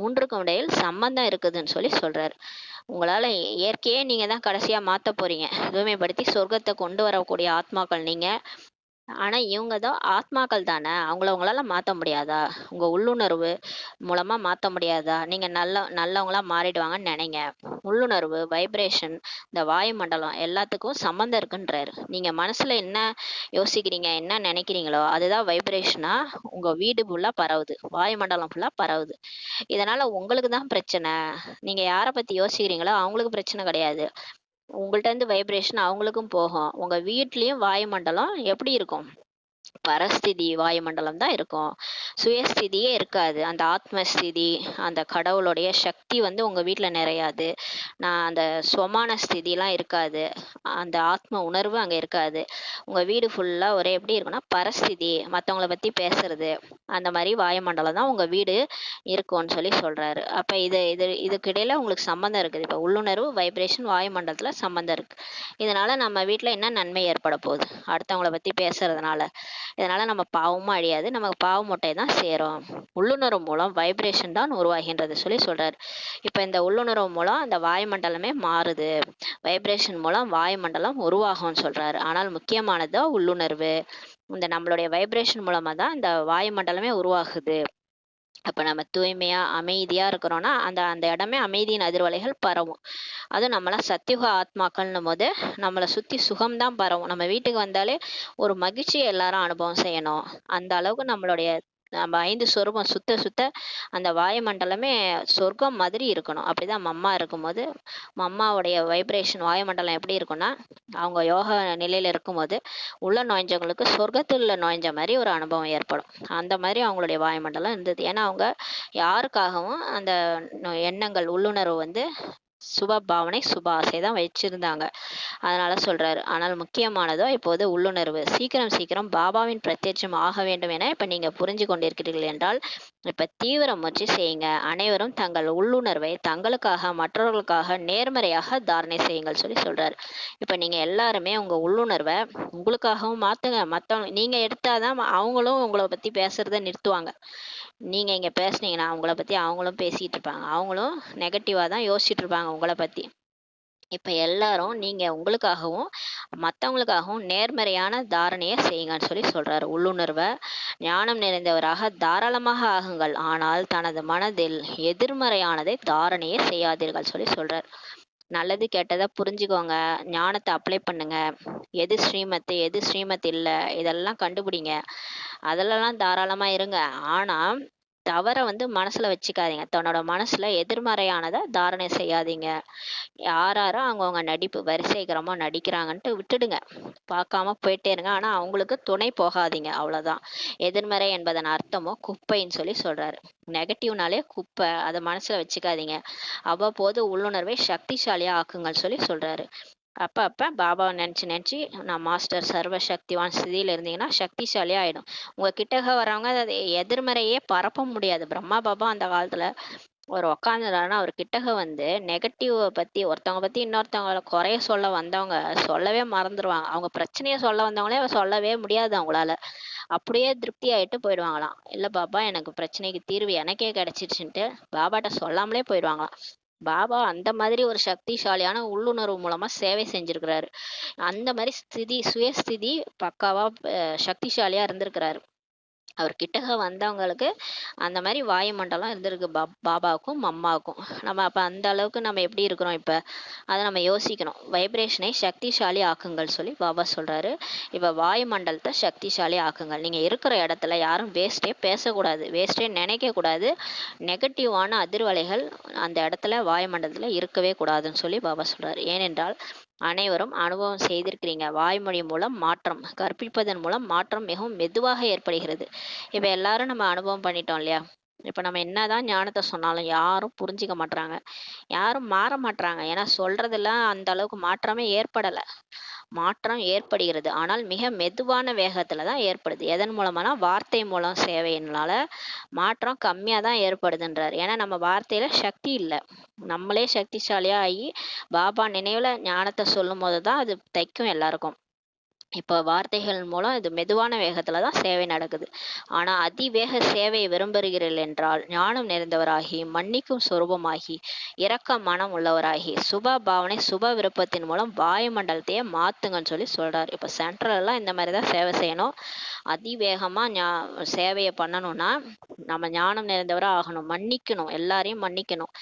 3க்கும் இடையில் சம்பந்தம் இருக்குதுன்னு சொல்லி சொல்றாரு. உங்களால இயற்கையே நீங்க தான் கடைசியா மாத்த போறீங்க. தூய்மைப்படுத்தி சொர்க்கத்தை கொண்டு வரக்கூடிய ஆத்மாக்கள் நீங்க. ஆனா இவங்க தான் ஆத்மாக்கள் தானே. அவங்கள உங்களால மாத்த முடியாதா? உங்க உள்ளுணர்வு மூலமா மாத்த முடியாதா? நீங்க நல்லவங்களா மாறிடுவாங்கன்னு நினைங்க. உள்ளுணர்வு, வைப்ரேஷன், இந்த வாயுமண்டலம் எல்லாத்துக்கும் சம்மந்தம் இருக்குன்றாரு. நீங்க மனசுல என்ன யோசிக்கிறீங்க, என்ன நினைக்கிறீங்களோ அதுதான் வைப்ரேஷனா உங்க வீடு ஃபுல்லா பரவுது. வாயுமண்டலம் ஃபுல்லா பரவுது. இதனால உங்களுக்கு தான் பிரச்சனை. நீங்க யார பத்தி யோசிக்கிறீங்களோ அவங்களுக்கு பிரச்சனை கிடையாது. உங்கள்ட்ட இருந்து வைப்ரேஷன் அவங்களுக்கும் போகும். உங்க வீட்லயும் வாயுமண்டலம் எப்படி இருக்கும்? பரஸ்திதி வாயுமண்டலம் தான் இருக்கும். சுயஸ்திதியே இருக்காது. அந்த ஆத்மஸ்திதி, அந்த கடவுளுடைய சக்தி வந்து உங்க வீட்ல நிறையாது. அந்த ஸ்வமான ஸ்திதிலாம் இருக்காது. அந்த ஆத்ம உணர்வு அங்க இருக்காது. உங்க வீடு ஃபுல்லா ஒரே எப்படி இருக்கும்னா, பரஸ்திதி, மத்தவங்கள பத்தி பேசுறது, அந்த மாரி வாயுமண்டலம் தான் உங்க வீடு இருக்கும்னு சொல்றாரு. அப்ப இதுக்கு இடையில உங்களுக்கு சம்மந்தம் இருக்குது. இப்ப உள்ளுணர்வு, வைப்ரேஷன், வாயுமண்டலத்துல சம்மந்தம் இருக்கு. இதனால நம்ம வீட்ல என்ன நன்மை ஏற்பட போகுது? அடுத்தவங்கள பத்தி பேசுறதுனால. இதனால நம்ம பாவமும் அழியாது. நமக்கு பாவ மூட்டை தான் சேரும். உள்ளுணர்வு மூலம் வைப்ரேஷன் தான் உருவாகின்றது சொல்றாரு. இப்ப இந்த உள்ளுணர்வு மூலம் அந்த வாயுமண்டலமே மாறுது. வைப்ரேஷன் மூலம் வாயுமண்டலம் உருவாகும்னு சொல்றாரு. ஆனால் முக்கியமானது உள்ளுணர்வு. இந்த நம்மளுடைய வைப்ரேஷன் மூலமா தான் இந்த வாயுமண்டலமே உருவாகுது. அப்ப நம்ம தூய்மையா அமைதியா இருக்கிறோம்னா அந்த அந்த இடமே அமைதியின் அதிர்வலைகள் பரவும். அதுவும் நம்மளாம் சத்தியுக ஆத்மாக்கள்னும் போது நம்மளை சுத்தி சுகம்தான் பரவும். நம்ம வீட்டுக்கு வந்தாலே ஒரு மகிழ்ச்சியை எல்லாரும் அனுபவம் செய்யணும். அந்த அளவுக்கு நம்ம 5 சொரூபம் சுத்த சுத்த அந்த வாயுமண்டலமே சொர்க்கம் மாதிரி இருக்கணும். அப்படிதான் மம்மா இருக்கும்போது மம்மாவுடைய வைப்ரேஷன் வாயுமண்டலம் எப்படி இருக்கும்னா, அவங்க யோகா நிலையில இருக்கும்போது உள்ள நுழைஞ்சவங்களுக்கு சொர்க்கத்துல நுழைஞ்ச மாதிரி ஒரு அனுபவம் ஏற்படும். அந்த மாதிரி அவங்களுடைய வாயுமண்டலம் இருந்தது. ஏன்னா அவங்க யாருக்காகவும் அந்த எண்ணங்கள் உள்ளுணர்வு வந்து சுப பாவனை சுப ஆசை தான் வச்சிருந்தாங்க. அதனால சொல்றாரு. ஆனால் முக்கியமானதோ இப்போது உள்ளுணர்வு. சீக்கிரம் சீக்கிரம் பாபாவின் பிரத்யட்சம் ஆக வேண்டும் என இப்ப நீங்க புரிஞ்சு கொண்டிருக்கிறீர்கள் என்றால் இப்ப தீவிர முயற்சி செய்யுங்க. அனைவரும் தங்கள் உள்ளுணர்வை தங்களுக்காக மற்றவர்களுக்காக நேர்மறையாக தாரணை செய்யுங்கள் சொல்றாரு. இப்ப நீங்க எல்லாருமே உங்க உள்ளுணர்வை உங்களுக்காகவும் மாத்துங்க. மத்தவங்க நீங்க எடுத்தாதான் அவங்களும் உங்களை பத்தி பேசுறத நிறுத்துவாங்க. நீங்க இங்க பேசுனீங்கன்னா அவங்கள பத்தி அவங்களும் பேசிட்டு இருப்பாங்க. அவங்களும் நெகட்டிவா தான் யோசிச்சுட்டு இருப்பாங்க உங்களை பத்தி. இப்ப எல்லாரும் நீங்க உங்களுக்காகவும் மத்தவங்களுக்காகவும் நேர்மறையான தாரணையை செய்யுங்கன்னு சொல்றாரு. உள்ளுணர்வை ஞானம் நிறைந்தவராக தாராளமாக ஆகுங்கள். ஆனால் தனது மனதில் எதிர்மறையானதை தாரணையே செய்யாதீர்கள் சொல்றாரு. நல்லது கெட்டதை புரிஞ்சுக்கோங்க. ஞானத்தை அப்ளை பண்ணுங்க. எது ஸ்ரீமத்து எது ஸ்ரீமத் இல்ல இதெல்லாம் கண்டுபிடிங்க. அதுலலாம் தாராளமா இருங்க. ஆனா தவற வந்து மனசுல வச்சுக்காதீங்க. தன்னோட மனசுல எதிர்மறையானதை தாரணை செய்யாதீங்க. யாரும் அவங்கவுங்க நடிப்பு வரிசைக்கிரமா நடிக்கிறாங்கன்ட்டு விட்டுடுங்க. பார்க்காம போயிட்டே இருங்க. ஆனா அவங்களுக்கு துணை போகாதீங்க. அவ்வளவுதான். எதிர்மறை என்பதன் அர்த்தமோ குப்பைன்னு சொல்றாரு. நெகட்டிவ்னாலே குப்பை. அதை மனசுல வச்சுக்காதீங்க. அவ்வப்போது உள்ளுணர்வை சக்திசாலியா ஆக்குங்கள் சொல்றாரு. அப்ப பாபாவை நினைச்சு நான் மாஸ்டர் சர்வ சக்திவான் ஸ்திதியில இருந்தீங்கன்னா சக்திசாலி ஆயிடும். உங்க கிட்டக வர்றவங்க அதை எதிர்மறையே பரப்ப முடியாது. பிரம்மா பாபா அந்த காலத்துல ஒரு உக்காந்துறாருன்னா அவர் கிட்டக வந்து நெகட்டிவ் பத்தி ஒருத்தவங்க பத்தி இன்னொருத்தவங்கள குறைய சொல்ல வந்தவங்க சொல்லவே மறந்துடுவாங்க. அவங்க பிரச்சனைய சொல்ல வந்தவங்களே சொல்லவே முடியாது அவங்களால. அப்படியே திருப்தி ஆயிட்டு போயிடுவாங்களாம். இல்ல பாபா எனக்கு பிரச்சனைக்கு தீர்வு எனக்கே கிடைச்சிருச்சுன்ட்டு பாபாட்ட சொல்லாமலே போயிடுவாங்களாம். பாபா அந்த மாதிரி ஒரு சக்திசாலியான உள்ளுணர்வு மூலமா சேவை செஞ்சிருக்கிறாரு. அந்த மாதிரி சுயஸ்திதி பக்காவா சக்திசாலியா இருந்திருக்கிறாரு. அவர் கிட்டக வந்தவங்களுக்கு அந்த மாதிரி வாயுமண்டலம் இருந்திருக்கு பாபாவுக்கும் அம்மாவுக்கும். நம்ம அப்ப அந்த அளவுக்கு நம்ம எப்படி இருக்கிறோம் இப்ப அதை நம்ம யோசிக்கணும். வைப்ரேஷனை சக்திசாலி ஆக்குங்கள் பாபா சொல்றாரு. இப்ப வாயுமண்டலத்தை சக்திசாலி ஆக்குங்கள். நீங்க இருக்கிற இடத்துல யாரும் வேஸ்டே பேசக்கூடாது, வேஸ்டே நினைக்க கூடாது. நெகட்டிவான அதிர்வலைகள் அந்த இடத்துல வாயுமண்டலத்துல இருக்கவே கூடாதுன்னு பாபா சொல்றாரு. ஏனென்றால் அனைவரும் அனுபவம் செய்திருக்கிறீங்க. வாய்மொழி மூலம் மாற்றம், கற்பிப்பதன் மூலம் மாற்றம் மிகவும் மெதுவாக ஏற்படுகிறது. இப்ப எல்லாரும் நம்ம அனுபவம் பண்ணிட்டோம் இல்லையா? இப்ப நம்ம என்னதான் ஞானத்தை சொன்னாலும் யாரும் புரிஞ்சுக்க மாட்றாங்க. யாரும் மாற மாட்றாங்க. ஏன்னா சொல்றதெல்லாம் அந்த அளவுக்கு மாற்றமே ஏற்படல. மாற்றம் ஏற்படுகிறது. ஆனால் மிக மெதுவான வேகத்துல தான் ஏற்படுது. எதன் மூலமானா வார்த்தை மூலம் சேவையினால மாற்றம் கம்மியா தான் ஏற்படுதுன்றாரு. ஏன்னா நம்ம வார்த்தையில சக்தி இல்ல. நம்மளே சக்திசாலியா ஆகி பாபா நினைவுல ஞானத்தை சொல்லும் போதுதான் அது தைக்கும் எல்லாருக்கும். இப்ப வார்த்தைகள் மூலம் இது மெதுவான வேகத்துல தான் சேவை நடக்குது. ஆனா அதிவேக சேவை விரும்புகிறீர்கள் என்றால் ஞானம் நிறைந்தவராகி மன்னிக்கும் சொரூபமாகி இரக்க மனம் உள்ளவராகி சுப பாவனை சுப விருப்பத்தின் மூலம் வாயுமண்டலத்தையே மாத்துங்கன்னு சொல்றாரு. இப்ப சென்ட்ரல் எல்லாம் இந்த மாதிரிதான் சேவை செய்யணும். அதிவேகமா சேவையை பண்ணணும்னா நம்ம ஞானம் நிறைந்தவரா ஆகணும். மன்னிக்கணும், எல்லாரையும் மன்னிக்கணும்.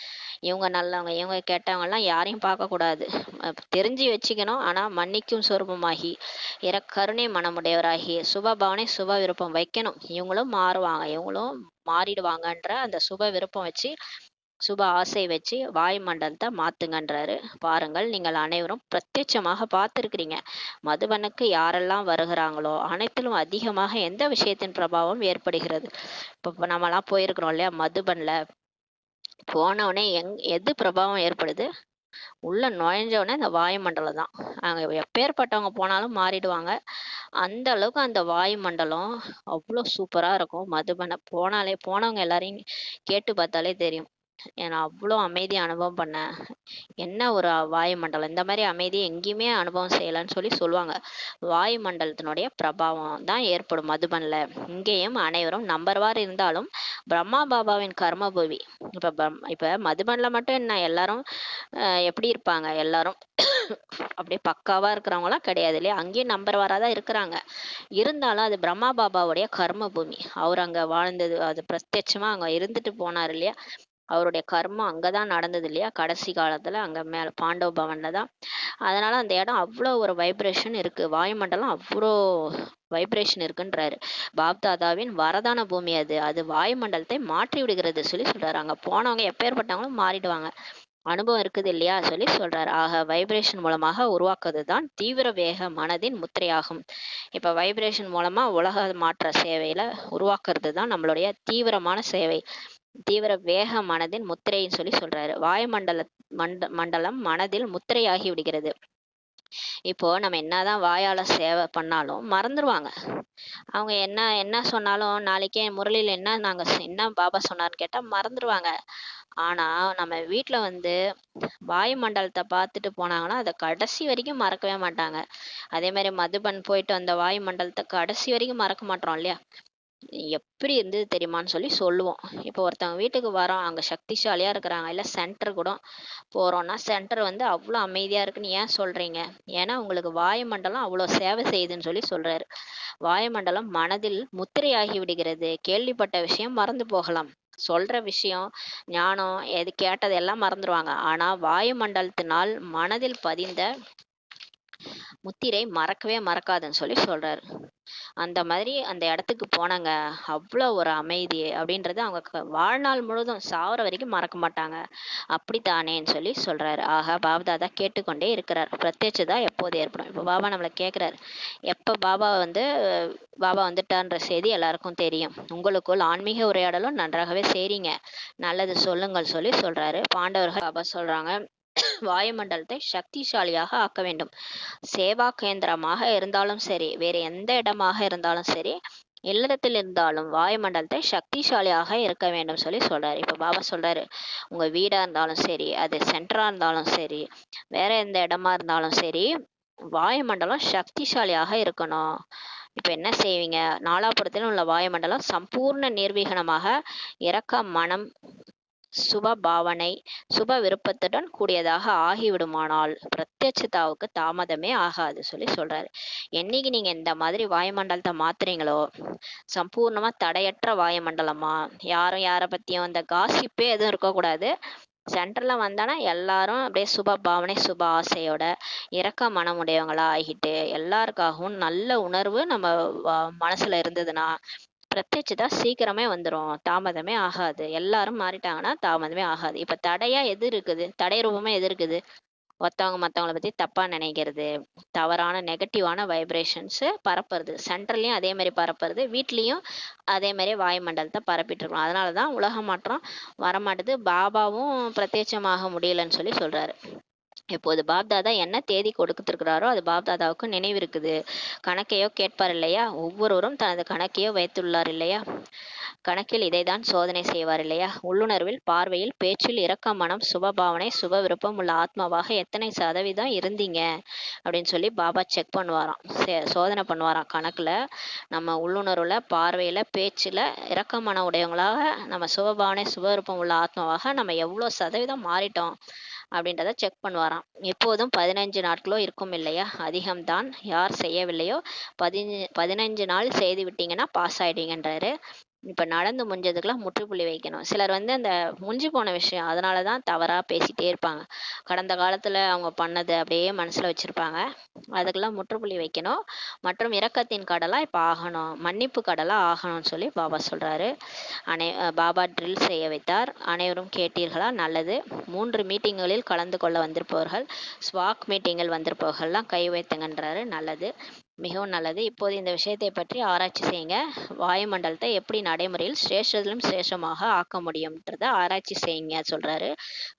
இவங்க நல்லவங்க இவங்க கெட்டவங்க எல்லாம் யாரையும் பார்க்க கூடாது. தெரிஞ்சு வச்சுக்கணும். ஆனா மன்னிக்கும் சொரூபமாகி கருணை மனமுடையவராகி சுபபாவனை சுப விருப்பம் வைக்கணும். இவங்களும் மாறுவாங்க, இவங்களும் மாறிடுவாங்கன்ற அந்த சுப விருப்பம் வச்சு சுப ஆசை வச்சு வாயுமண்டலத்தை மாத்துங்கன்றாரு. பாருங்கள், நீங்கள் அனைவரும் பிரத்யட்சமாக பார்த்திருக்கிறீங்க. மதுபனுக்கு யாரெல்லாம் வருகிறாங்களோ அனைத்திலும் அதிகமாக எந்த விஷயத்தின் பிரபாவம் ஏற்படுகிறது. இப்போ நம்மலாம் போயிருக்கிறோம் இல்லையா மதுபன்ல, போனவொடனே எது பிரபாவம் ஏற்படுது? உள்ள நுழைஞ்ச உடனே இந்த வாயுமண்டலம் தான். அங்க எப்பேற்பட்டவங்க போனாலும் மாறிடுவாங்க. அந்த அளவுக்கு அந்த வாயுமண்டலம் அவ்வளோ சூப்பரா இருக்கும். மதுபன போனவங்க எல்லாரையும் கேட்டு பார்த்தாலே தெரியும். நான் அவ்வளோ அமைதியா அனுபவம் பண்ணேன். என்ன ஒரு வாயுமண்டலம், இந்த மாதிரி அமைதியை எங்கேயுமே அனுபவம் செய்யலைன்னு சொல்லுவாங்க. வாயுமண்டலத்தினுடைய பிரபாவம் தான் ஏற்படும் மதுபன்ல. இங்கேயும் அனைவரும் நம்பர்வார் இருந்தாலும் பிரம்மா பாபாவின் கர்மபூமி. இப்ப மதுபன்ல மட்டும் என்ன எல்லாரும் எப்படி இருப்பாங்க? எல்லாரும் அப்படியே பக்காவா இருக்கிறவங்களாம் கிடையாது இல்லையா? அங்கேயும் நம்பர்வாரா தான் இருக்கிறாங்க. இருந்தாலும் அது பிரம்மா பாபாவுடைய கர்ம பூமி. அவர் அங்க வாழ்ந்தது, அது பிரத்யட்சமா அங்க இருந்துட்டு போனார் இல்லையா? அவருடைய கர்மம் அங்கதான் நடந்தது இல்லையா? கடைசி காலத்துல அங்க மேல பாண்டவ பவன்ல தான். அதனால அந்த இடம் அவ்வளோ ஒரு வைப்ரேஷன் இருக்கு. வாயுமண்டலம் அவ்வளோ வைப்ரேஷன் இருக்குன்றாரு. பாப்தாதாவின் வரதான பூமி அது. அது வாயுமண்டலத்தை மாற்றி விடுகிறது சொல்றாரு. அங்க போனவங்க எப்பேற்பட்டவங்களும் மாறிடுவாங்க. அனுபவம் இருக்குது இல்லையா சொல்றாரு. ஆக வைப்ரேஷன் மூலமாக உருவாக்குவது தான் தீவிர வேக மனதின் முத்திரையாகும். இப்ப வைப்ரேஷன் மூலமா உலக மாற்ற சேவையில உருவாக்குறது தான் நம்மளுடைய தீவிரமான சேவை. தீவிர வேக மனதின் முத்திரைன்னு சொல்றாரு. மண்டலம் மனதில் முத்திரையாகி விடுகிறது. இப்போ நம்ம என்னதான் வாயால சேவை பண்ணாலும் மறந்துடுவாங்க. அவங்க என்ன என்ன சொன்னாலும் நாளைக்கே முரளியில என்ன பாபா சொன்னார்னு கேட்டா மறந்துடுவாங்க. ஆனா நம்ம வீட்டுல வாயுமண்டலத்தை பார்த்துட்டு போனாங்கன்னா அதை கடைசி வரைக்கும் மறக்கவே மாட்டாங்க. அதே மாதிரி மதுபன் போயிட்டு அந்த வாயுமண்டலத்தை கடைசி வரைக்கும் மறக்க மாட்டோம் இல்லையா? எப்படி இருந்தது தெரியுமான்னு சொல்லுவோம். இப்போ ஒருத்தவங்க வீட்டுக்கு வரோம், அங்க சக்திசாலியா இருக்கிறாங்க, இல்ல சென்டர் கூட போறோம்னா சென்டர் அவ்வளவு அமைதியா இருக்குன்னு ஏன் சொல்றீங்க? ஏன்னா உங்களுக்கு வாயுமண்டலம் அவ்வளவு சேவை செய்யுதுன்னு சொல்றாரு. வாயுமண்டலம் மனதில் முத்திரையாகி விடுகிறது. கேள்விப்பட்ட விஷயம் மறந்து போகலாம், சொல்ற விஷயம் ஞானம் எது கேட்டது எல்லாம் மறந்துடுவாங்க. ஆனா வாயுமண்டலத்தினால் மனதில் பதிந்த முத்திரை மறக்கவே மறக்காதுன்னு சொல்றாரு. அந்த மாதிரி அந்த இடத்துக்கு போனாங்க, அவ்வளோ ஒரு அமைதி அப்படின்றது அவங்க வாழ்நாள் முழுதும் சாவர வரைக்கும் மறக்க மாட்டாங்க. அப்படித்தானேன்னு சொல்றாரு. ஆக பாப்தாதா கேட்டுக்கொண்டே இருக்கிறார். பிரத்யட்சதா எப்போது ஏற்படும்? இப்போ பாபா நம்மளை கேட்கிறாரு, எப்ப பாபா வந்துட்டான்ற செய்தி எல்லாருக்கும் தெரியும். உங்களுக்குள் ஆன்மீக உரையாடலும் நன்றாகவே செய்றீங்க, நல்லது சொல்லுங்கள் சொல்றாரு. பாண்டவர்கள் பாபா சொல்றாங்க, வாயுமண்டலத்தை சக்திசாலியாக ஆக்க வேண்டும். சேவா கேந்திரமாக இருந்தாலும் சரி, வேற எந்த இடமாக இருந்தாலும் சரி, இல்லறத்தில் இருந்தாலும் வாயுமண்டலத்தை சக்திசாலியாக இருக்க வேண்டும் சொல்றாரு. இப்ப பாபா சொல்றாரு, உங்க வீடா இருந்தாலும் சரி, அது சென்டரா இருந்தாலும் சரி, வேற எந்த இடமா இருந்தாலும் சரி, வாயுமண்டலம் சக்திசாலியாக இருக்கணும். இப்ப என்ன செய்வீங்க? நாலாபுரத்திலும் உள்ள வாயுமண்டலம் சம்பூர்ண நிர்வீகனமாக இறக்க மனம் சுப பாவனை சுப விருப்பத்துடன் கூடியதாக ஆகிவிடுமானால் பிரத்யட்சிதாவுக்கு தாமதமே ஆகாது சொல்றாரு. என்னைக்கு நீங்க இந்த மாதிரி வாயுமண்டலத்தை மாத்துறீங்களோ, சம்பூர்ணமா தடையற்ற வாயுமண்டலமா, யாரும் யார பத்தியும் அந்த காசிப்பே எதுவும் இருக்கக்கூடாது. சென்டர்ல வந்தானா எல்லாரும் அப்படியே சுப பாவனை சுப ஆசையோட இரக்க மனமுடையவங்களா ஆகிட்டு, எல்லாருக்காகவும் நல்ல உணர்வு நம்ம மனசுல இருந்ததுன்னா பிரத்யட்சிதா சீக்கிரமே வந்துடும், தாமதமே ஆகாது. எல்லாரும் மாறிட்டாங்கன்னா தாமதமே ஆகாது. இப்ப தடையா எது இருக்குது? தடை ரூபமா எது இருக்குது? மத்தவங்கள பத்தி தப்பா நினைக்கிறது, தவறான நெகட்டிவான வைப்ரேஷன்ஸ் பரப்புறது. சென்டர்லயும் அதே மாதிரி பரப்புறது, வீட்லயும் அதே மாதிரி வாயுமண்டலத்தை பரப்பிட்டு இருக்கணும். அதனாலதான் உலக மாற்றம் வரமாட்டுது. பாபாவும் பிரத்யட்சமாக முடியலன்னு சொல்றாரு. இப்போது பாப்தாதா என்ன தேதி கொடுத்திருக்கிறாரோ அது பாப்தாதாவுக்கு நினைவு இருக்குது. கணக்கையோ கேட்பார் இல்லையா? ஒவ்வொருவரும் தனது கணக்கையோ வைத்துள்ளார் இல்லையா? கணக்கில் இதைதான் சோதனை செய்வார் இல்லையா? உள்ளுணர்வில், பார்வையில், பேச்சில் இரக்க மனம் சுபபாவனை சுப விருப்பம் உள்ள ஆத்மாவாக எத்தனை சதவீதம் இருந்தீங்க அப்படின்னு பாபா செக் பண்ணுவாராம், சோதனை பண்ணுவாராம். கணக்குல நம்ம உள்ளுணர்வுல, பார்வையில, பேச்சுல இரக்க மனம் உடையவங்களாக, நம்ம சுபபாவனை சுப விருப்பம் உள்ள ஆத்மாவாக நம்ம எவ்வளவு சதவீதம் மாறிட்டோம் அப்படின்றத செக் பண்ணுவாராம். எப்போதும் 15 நாட்களோ இருக்கும் இல்லையா? அதிகம்தான். யார் செய்யவில்லையோ 15 நாள் செய்து விட்டீங்கன்னா பாஸ் ஆயிடுவீங்கன்றாரு. இப்ப நடந்து முடிஞ்சதுக்கெல்லாம் முற்றுப்புள்ளி வைக்கணும். சிலர் அந்த முடிஞ்சு போன விஷயம் அதனாலதான் தவறா பேசிட்டே இருப்பாங்க. கடந்த காலத்தில் அவங்க பண்ணது அப்படியே மனசில் வச்சுருப்பாங்க. அதுக்கெல்லாம் முற்றுப்புள்ளி வைக்கணும். மற்றும் இரக்கத்தின் கடலாக இப்போ ஆகணும், மன்னிப்பு கடலாக ஆகணும்னு சொல்லி பாபா சொல்கிறாரு. பாபா ட்ரில் செய்ய வைத்தார். அனைவரும் கேட்டீர்களா? நல்லது. 3 மீட்டிங்களில் கலந்து கொள்ள வந்திருப்பவர்கள், ஸ்வாக் மீட்டிங்கில் வந்திருப்பவர்கள்லாம் கை வைத்துங்கன்றாரு. நல்லது, மிகவும் நல்லது. இப்போது இந்த விஷயத்தை பற்றி ஆராய்ச்சி செய்யுங்க. வாயுமண்டலத்தை எப்படி நடைமுறையில் சிரேஷ்டத்திலும் சிரேஷ்டமாக ஆக்க முடியும்ன்றத ஆராய்ச்சி செய்யுங்க சொல்றாரு.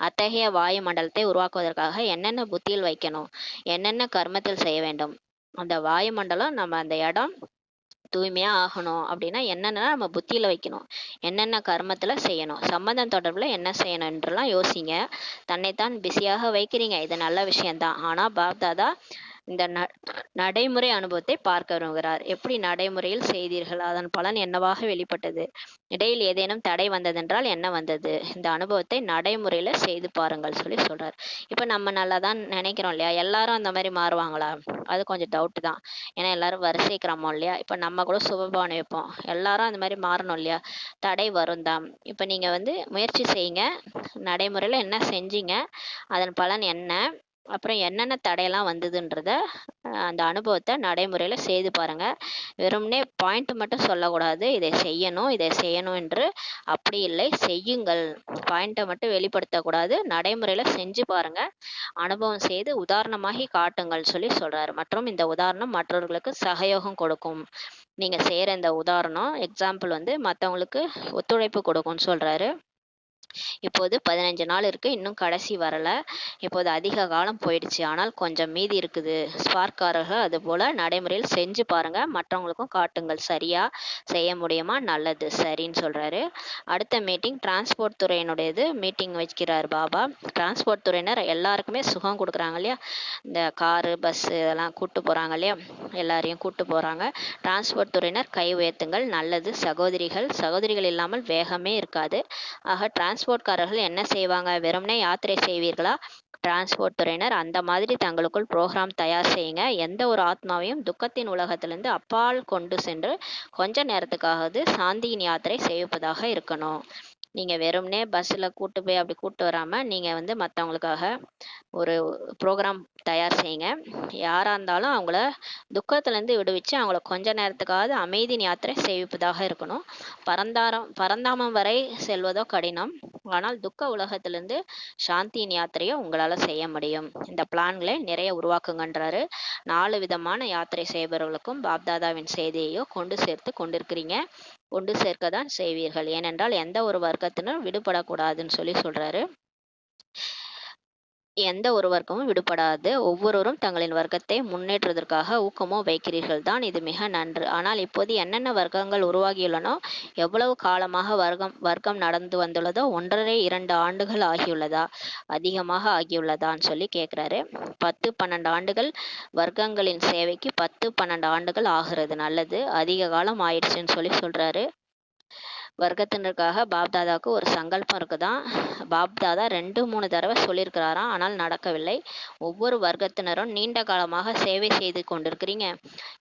அத்தகைய வாயுமண்டலத்தை உருவாக்குவதற்காக என்னென்ன புத்தியில் வைக்கணும், என்னென்ன கர்மத்தில் செய்ய வேண்டும், அந்த வாயுமண்டலம் நம்ம அந்த இடம் தூய்மையா ஆகணும் அப்படின்னா என்னென்னா நம்ம புத்தியில வைக்கணும், என்னென்ன கர்மத்துல செய்யணும், சம்பந்தம் தொடர்புல என்ன செய்யணும் என்றெல்லாம் யோசிங்க. தன்னைத்தான் பிஸியாக வைக்கிறீங்க, இது நல்ல விஷயம்தான். ஆனா பாப்தாதா இந்த நடைமுறை அனுபவத்தை பார்க்க விரும்புகிறார். எப்படி நடைமுறையில் செய்தீர்கள், அதன் பலன் என்னவாக வெளிப்பட்டது, இடையில் ஏதேனும் தடை வந்ததென்றால் என்ன வந்தது, இந்த அனுபவத்தை நடைமுறையில செய்து பாருங்கள் சொல்லி சொல்றார். இப்ப நம்ம நல்லா தான் நினைக்கிறோம் இல்லையா, எல்லாரும் அந்த மாதிரி மாறுவாங்களா, அது கொஞ்சம் டவுட் தான். ஏன்னா எல்லாரும் வரிசை கிரமம் இல்லையா. இப்ப நம்ம கூட சுபபாவனை வைப்போம், எல்லாரும் அந்த மாதிரி மாறணும் இல்லையா, தடை வரும் தான். இப்ப நீங்க முயற்சி செய்யுங்க, நடைமுறையில என்ன செஞ்சீங்க, அதன் பலன் என்ன, அப்புறம் என்னென்ன தடையெல்லாம் வந்ததுன்றத அந்த அனுபவத்தை நடைமுறையில் செய்து பாருங்க. வெறும்னே பாயிண்ட் மட்டும் சொல்லக்கூடாது, இதை செய்யணும் இதை செய்யணும் என்று. அப்படி இல்லை, செய்யுங்கள். பாயிண்ட்டை மட்டும் வெளிப்படுத்தக்கூடாது, நடைமுறையில் செஞ்சு பாருங்க, அனுபவம் செய்து உதாரணமாகி காட்டுங்கள் சொல்லி சொல்றாரு. மற்றும் இந்த உதாரணம் மற்றவர்களுக்கு சகயோகம் கொடுக்கும். நீங்க செய்யற இந்த உதாரணம் எக்ஸாம்பிள் மற்றவங்களுக்கு ஒத்துழைப்பு கொடுக்கும்னு சொல்றாரு. இப்போது 15 நாள் இருக்கு, இன்னும் கடைசி வரல. இப்போது அதிக காலம் போயிடுச்சு, ஆனால் கொஞ்சம் மீதி இருக்குது. ஸ்பார்க்காரர்கள் அது போல நடைமுறையில் செஞ்சு பாருங்க, மற்றவங்களுக்கும் காட்டுங்கள். சரியா செய்ய முடியுமா? நல்லது, சரின்னு சொல்றாரு. அடுத்த மீட்டிங் டிரான்ஸ்போர்ட் துறையினுடையது மீட்டிங் வைக்கிறார் பாபா. டிரான்ஸ்போர்ட் துறையினர் எல்லாருக்குமே சுகம் கொடுக்குறாங்க இல்லையா, இந்த காரு பஸ் இதெல்லாம் கூட்டு போறாங்க இல்லையா, எல்லாரையும் கூட்டு போறாங்க. டிரான்ஸ்போர்ட் துறையினர் கை உயர்த்துங்கள். நல்லது சகோதரிகள் இல்லாமல் வேகமே இருக்காது. ஆக டிரான்ஸ்போர்ட்காரர்கள் என்ன செய்வாங்க, வெறும்னே யாத்திரை செய்வீர்களா? டிரான்ஸ்போர்ட் துறையினர் அந்த மாதிரி தங்களுக்குள் ப்ரோக்ராம் தயார் செய்யுங்க. எந்த ஒரு ஆத்மாவையும் துக்கத்தின் உலகத்திலிருந்து அப்பால் கொண்டு சென்று கொஞ்ச நேரத்துக்காவது சாந்தியின் யாத்திரை செய்வதாக இருக்கணும். நீங்க வெறும்னே பஸ்ல கூட்டு போய் அப்படி கூட்டு வராம நீங்க மற்றவங்களுக்காக ஒரு ப்ரோக்ராம் தயார் செய்யுங்க. யாரா இருந்தாலும் அவங்கள துக்கத்திலேருந்து விடுவிச்சு அவங்கள கொஞ்ச நேரத்துக்காவது அமைதியின் யாத்திரை செய்விப்பதாக இருக்கணும். பரந்தாமம் வரை செல்வதோ கடினம், ஆனால் துக்க உலகத்திலிருந்து சாந்தியின் யாத்திரையை உங்களால செய்ய முடியும். இந்த பிளான்களை நிறைய உருவாக்குங்கன்றாரு. 4 விதமான யாத்திரை செய்பவர்களுக்கும் பாப்தாதாவின் செய்தியையோ கொண்டு சேர்த்து கொண்டிருக்கிறீங்க, கொண்டு சேர்க்க தான் செய்வீர்கள். ஏனென்றால் எந்த ஒரு வர்க்கத்தினரும் விடுபடக்கூடாதுன்னு சொல்லி சொல்றாரு. எந்த ஒரு வர்க்கமும் விடுபடாது. ஒவ்வொருவரும் தங்களின் வர்க்கத்தை முன்னேற்றுவதற்காக ஊக்கமோ வைக்கிறீர்கள் தான், இது மிக நன்று. ஆனால் இப்போது என்னென்ன வர்க்கங்கள் உருவாகியுள்ளனோ, எவ்வளவு காலமாக வர்க்கம் நடந்து வந்துள்ளதோ, 1.5-2 ஆண்டுகள் ஆகியுள்ளதா, அதிகமாக ஆகியுள்ளதான்னு சொல்லி கேட்குறாரு. 10-12 ஆண்டுகள் வர்க்கங்களின் சேவைக்கு 10-12 ஆண்டுகள் ஆகிறது. நல்லது, அதிக காலம் ஆயிடுச்சுன்னு சொல்லி சொல்றாரு. வர்க்கத்தினருக்காக பாப்தாதாவுக்கு ஒரு சங்கல்பம் இருக்குதான். பாப்தாதா 2-3 தடவை சொல்லியிருக்கிறாராம், ஆனால் நடக்கவில்லை. ஒவ்வொரு வர்க்கத்தினரும் நீண்ட காலமாக சேவை செய்து கொண்டிருக்கிறீங்க.